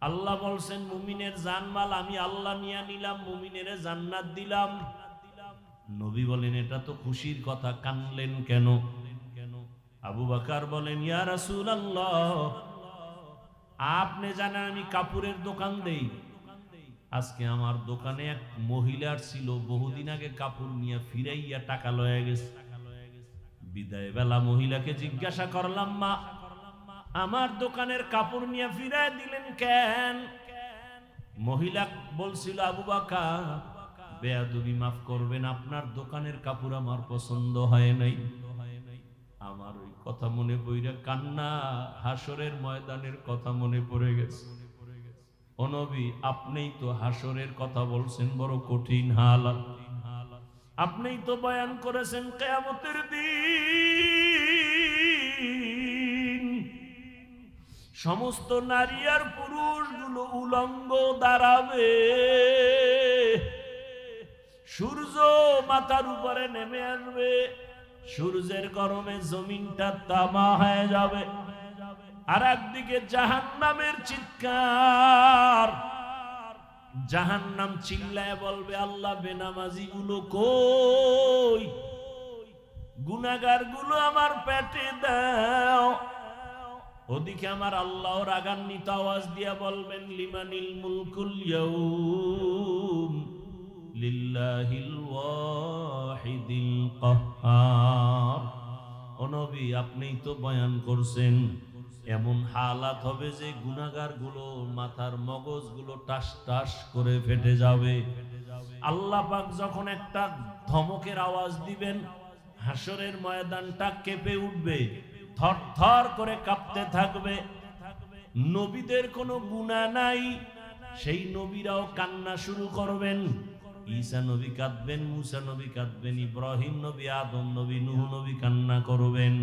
আল্লাহ বলছেন, মুমিনের জানমাল আমি আল্লাহ নিয়ে নিলাম, মুমিনের জান্নাত দিলাম। নবী বলেন, এটা তো খুশির কথা, কানলেন কেন? আবু বকর বলেন, ইয়া রাসূলুল্লাহ, আপনি জানেন আমি কাপড়ের দোকান দেই। আজকে আমার দোকানে এক মহিলার ছিল, বহুদিন আগে কাপড় নিয়ে ফিরাইয়া টাকা লয়ে গেছে। বিদায় বেলা মহিলাকে জিজ্ঞাসা করলাম, মা, আমার দোকানের কাপড় নিয়ে ফিরাই দিলেন কেন? মহিলা বলছিল, আবু বকর, বেয়াদবি মাফ করবেন, আপনার দোকানের কাপড় আমার পছন্দ হয় নাই। আমার ওই কথা মনে পড়ে কান্না, হাসরের ময়দানের কথা মনে পড়ে গেছে। ও নবী, আপনিই তো হাসরের কথা বলছেন, বড় কঠিন হালাত। আপনিই তো বয়ান করেছেন কিয়ামতের দিন সমস্ত নারী আর পুরুষগুলো উলঙ্গ দাঁড়াবে, সূর্য মাথার উপরে নেমে আসবে, সূর্যের গরমে জমিনটা তামা হয়ে যাবে। আর একদিকে জাহান্নামের চিৎকার, জাহান্নাম চিল্লায় বলবে, আল্লাহ বেনামাজি গুলো কই, গুনাহগার গুলো আমার পেটে দাও। ওদিকে আমার আল্লাহ রাগান্বিত আওয়াজ দিয়া বলবেন, লিমানিল মুলকুল ইয়াউম লিল্লাহিল ওয়াহিদিল কাহ্হার। ও নবী, আপনিই তো বয়ান করছেন এমন হালাত হবে যে গুনাহগার গুলো মাথার মগজ গুলো টাস টাস করে ফেটে যাবে। আল্লাহ পাক যখন একটা ধমকের আওয়াজ দিবেন, হাসরের ময়দানটা কেঁপে উঠবে, থর থর করে কাঁপতে থাকবে। নবীদের কোনো গুনাহ নাই, সেই নবীরাও কান্না শুরু করবেন। ঈসা নবী কাঁদবেন, মুসা নবী কাঁদবেন, ইব্রাহিম নবী, আদম নবী, নূহ নবী কান্না করবেন।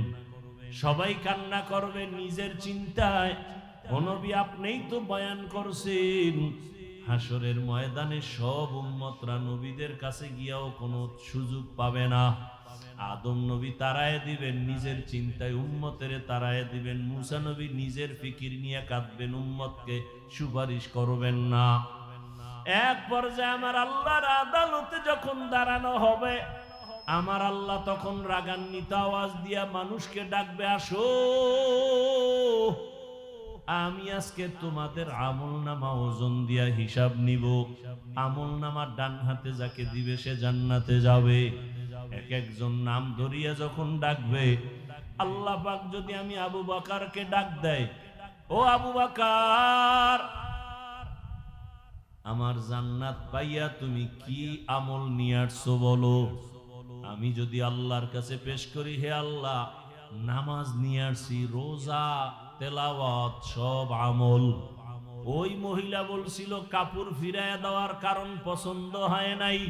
সবাই কান্না করবে নিজের চিন্তায়। ও নবী, আপনিই তো বয়ান করছেন হাসরের ময়দানে সব উম্মতরা নবীদের কাছে গিয়াও কোনো সুযোগ পাবে না। আদম নবী তারায় দিবেন নিজের চিন্তায়, উম্মতের তারায় দিবেন। মুসা নবী নিজের ফিকির নিয়ে কাঁদবেন, উম্মতকে সুপারিশ করবেন না। এক পর্যায়ে আমার আল্লাহর আদালতে যখন দাঁড়ানো হবে, আমার আল্লাহ তখন রাগান্বিত আওয়াজ দিয়া মানুষকে ডাকবে, আসো, আমি আজকে তোমাদের আমলনামা ওজন দিয়া হিসাব নিব। আমলনামা ডান হাতে যাকে দিবে সে জান্নাতে যাবে। এক একজন নাম ধরিয়া যখন ডাকবে, আল্লাহ পাক যদি আমি আবু বকরকে ডাক দেয়, ও আবু বকর, আমার জান্নাত পাইয়া তুমি কি আমল নিয়ে আসছো বলো। আমি যদি আল্লাহর কাছে পেশ করি, হে আল্লাহ, নামাজ নিয়ে আসছি, রোজা, তেলাওয়াত, সব আমল। ওই মহিলা বলছিল কাপড় ফিরাইয়া দেওয়ার কারণ পছন্দ হয় নাই।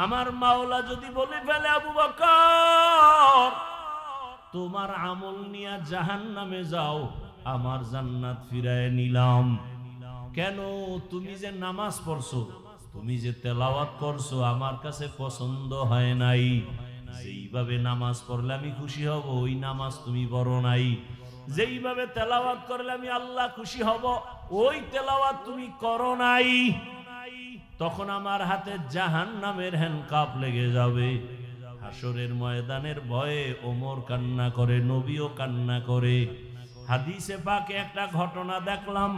আমার মাওলা যদি বলে ফেলে, আবু বকর, তোমার আমল নিয়ে জাহান্নামে যাও, আমার জান্নাত ফিরায় নিলাম। কেন? তুমি যে নামাজ পড়ছো, তুমি যে তেলাওয়াত করছো, আমার কাছে পছন্দ হয় নাই। যেইভাবে নামাজ পড়লে আমি খুশি হব, ওই নামাজ তুমি পড়ো নাই। যেইভাবে তেলাওয়াত করলে আমি আল্লাহ খুশি হব, ওই তেলাওয়াত তুমি করো নাই। তখন আমার হাতে জাহান্নামের হ্যান্ডকাপ লেগে যাবে। হাসরের ময়দানের ভয়ে ওমর কান্না করে, নবীও কান্না করে। হাদিসে পাকে একটা ঘটনা দেখলাম,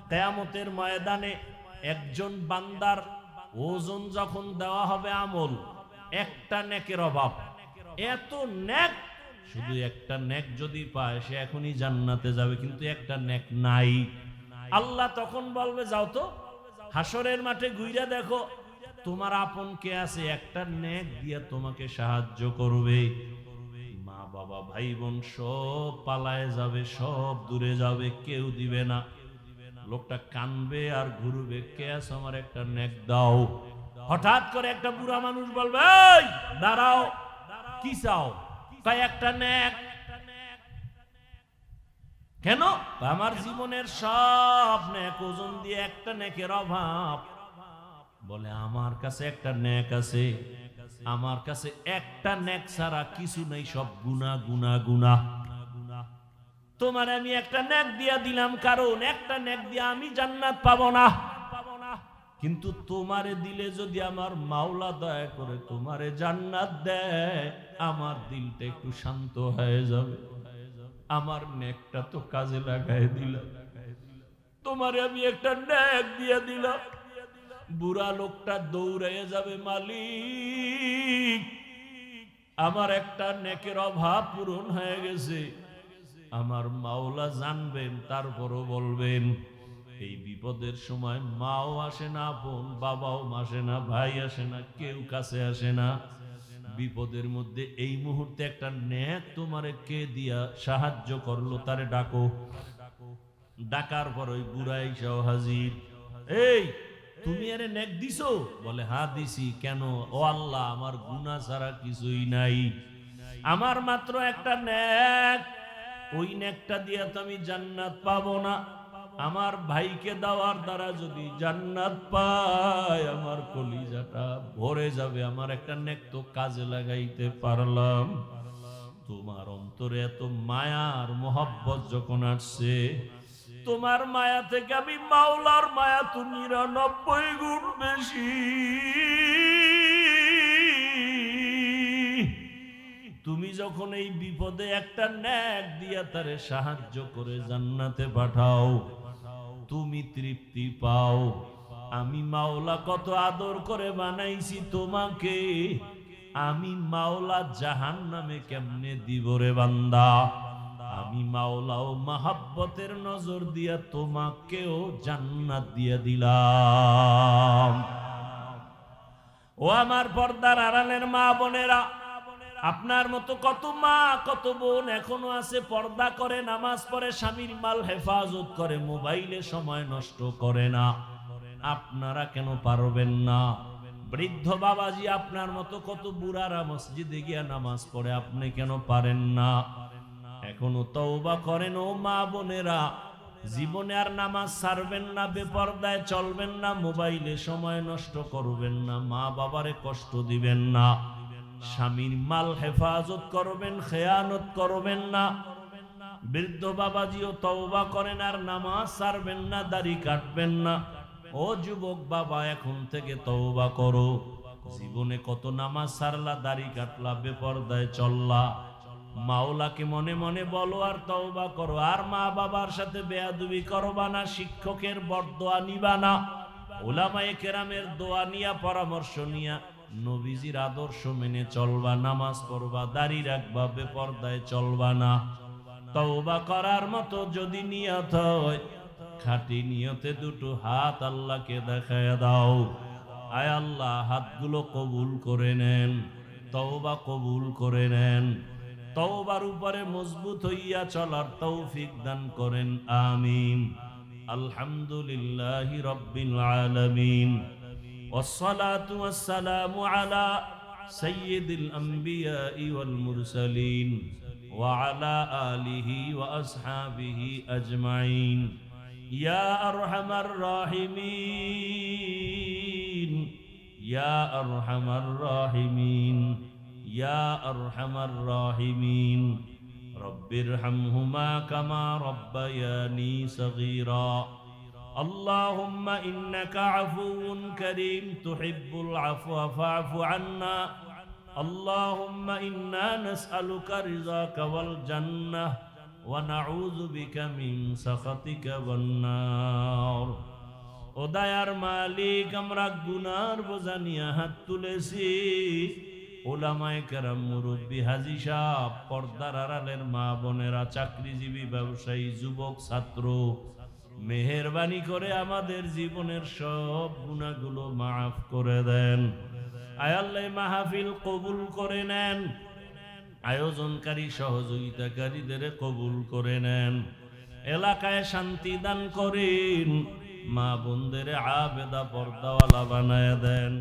কিয়ামতের ময়দানে একজন বান্দার ওজন যখন দেওয়া হবে আমল, একটা নেকের অভাব, এত নেক, শুধু একটা নেক যদি পায় সে এখনই জান্নাতে যাবে, কিন্তু একটা নেক নাই। আল্লাহ তখন বলবে, যাও তো হাসরের মাঠে ঘুরে দেখো তোমার আপন কে আছে, একটা নেক দিয়ে তোমাকে সাহায্য করবে। মা বাবা ভাই বোন সব পালায় যাবে, সব দূরে যাবে, কেউ দিবে না। লোকটা কানবে আর ঘুরবে, কে আছে আমার একটা নেক দাও। হঠাৎ করে একটা বুড়া মানুষ বলবে, এই দাঁড়াও, কি চাও? তাই একটা নেক। কেন? আমার জীবনের সব নেক ওজন দিয়ে একটা নেকের অভাব। বলে, আমার কাছে একটা নেক আছে, আমার কাছে একটা নেক ছাড়া কিছু নেই, সব গুনাহ গুনাহ গুনাহ। তোমার আমি একটা নেক দিয়া দিলাম, কারণ একটা নেক দিয়ে আমি জান্নাত পাবো না। কিন্তু তোমারে দিলে যদি আমার মাওলা দয়া করে তোমারে জান্নাত দেয়, আমার দিলটা একটু শান্ত হয়ে যাবে। আমার নেকটা তো কাজে লাগাই দিলাম, তোমারে আমি একটা নেক দিয়া দিলাম। বুড়া লোকটা দৌড়াইয়া যাবে, মালিক, আমার একটা নেকের অভাব পূরণ হয়ে গেছে। আমার মাওলা জানবেন, তারপরও বলবেন। এই বিপদের সময় মাও আসে না, বোন বাবাও আসে না, ভাই আসে না, কেউ কাছে আসে না। বিপদের মধ্যে এই মুহূর্তে একটা নেক তোমারে কে দিয়া সাহায্য করলো, তারে ডাকো। ডাকার পর ওই বুড়াই সহ হাজির। এই, তুমি আরে নেক দিছো? বলে, হ্যাঁ দিছি। কেন? ও আল্লাহ, আমার গুনাহ ছাড়া কিছুই নাই, আমার মাত্র একটা নেক। ওই নেকটা দিয়ে তো আমি জান্নাত পাবো না। আমার ভাইকে দেওয়ার দ্বারা যদি জান্নাত পাই, আমার কলিজাটা ভরে যাবে। আমার একটা নেক তো কাজে লাগাইতে পারলাম। তোমার অন্তরে এত মায়া আর মোহাব্বত যখন আসছে, তোমার মায়া থেকে আমি মাওলার মায়া তো 99 গুণ বেশি। তুমি যখন এই বিপদে একটা নেক দিয়া তারে সাহায্য করে জান্নাতে পাঠাও, তুমি তৃপ্তি পাও। আমি মাওলা কত আদর করে বানাইছি তোমাকে, আমি মাওলা জাহান্নামে কেমনে দিব রে বান্দা? আমি আমি মাওলা ও মাহাব্বতের নজর দিয়া তোমাকেও জান্নাত দিয়ে দিলাম। ও আমার পর্দার আড়ালের মা বোনেরা, আপনার মতো কত মা কত বোন এখনো আছে, পর্দা করে, নামাজ পড়ে, স্বামীর মাল হেফাজত করে, মোবাইলে সময় নষ্ট করে না। আপনারা কেন পারবেন না? বৃদ্ধ বাবাজি আপনার মতো কত বুড়ারা মসজিদে গিয়া নামাজ পড়ে, আপনি কেন পারেন না? এখনো তওবা করেন ও মা বোনেরা। জীবনে আর নামাজ ছাড়বেন না, বেপরদায় চলবেন না, মোবাইলে সময় নষ্ট করবেন না, মা বাবারে কষ্ট দিবেন না, স্বামীর মাল হেফাজত করবেন, খেয়ানত করবেন না। বৃদ্ধ বাবাজিও তওবা করেন আর নামাজ ছাড়বেন না, দাড়ি কাটবেন না। ও যুবক বাবা, এখন থেকে তওবা করো। জীবনে কত নামাজ ছাড়লা, দাড়ি কাটলা, বেপরদায় চললা, মাওলাকে মনে মনে বলো আর তওবা করো। আর মা বাবার সাথে বেয়াদবি করবা না, শিক্ষকের বরদোয়া নিবা না, উলামায়ে কেরামের দোয়া নিয়া, পরামর্শ নিয়া নবীজির আদর্শ মেনে চলবা, নামাজ পড়বা, দাড়ি রাখবা, বেপরদায় চলবা না। তওবা করার মতো যদি নিয়ত হয়, খাঁটি নিয়তে দুটো হাত আল্লাহকে দেখায় দাও। আয় আল্লাহ, হাতগুলো কবুল করে নেন, তওবা কবুল করে নেন, তওবার উপরে মজবুত হইয়া চলার তৌফিক দান করেন, আমিন। আলহামদুলিল্লাহি রাব্বিল আলামিন, والصلاة والسلام على سيد الأنبياء والمرسلين وعلى آله وأصحابه أجمعين يا أرحم الراحمين يا أرحم الراحمين يا أرحم الراحمين رب ارحمهما كما ربياني صغيرا اللهم إنك عفو كريم تحب العفو فاعف عنا اللهم إنا نسألك رضاك والجنة ونعوذ بك من سخطك والنار। ও দয়ার মালিক, আমরা গুনার বোঝা নিয়ে হাত তুলেছি। উলামায়ে কেরাম, মুরব্বী, হাজী সাহেব, পর্দার আড়ালের মা বোনেরা, চাকরিজীবী, ব্যবসায়ী, যুবক, ছাত্র, মেহেরবানি করে আমাদের জীবনের সব গুনাহগুলো মাফ করে দেন। আয় আল্লাহ, মাহফিল কবুল করে নেন, আয়োজনকারী সহযোগিতাকারীদের কবুল করে নেন, এলাকায় শান্তি দান করেন, মা বোনদের আবেদা পর্দাওয়ালা বানায় দেন।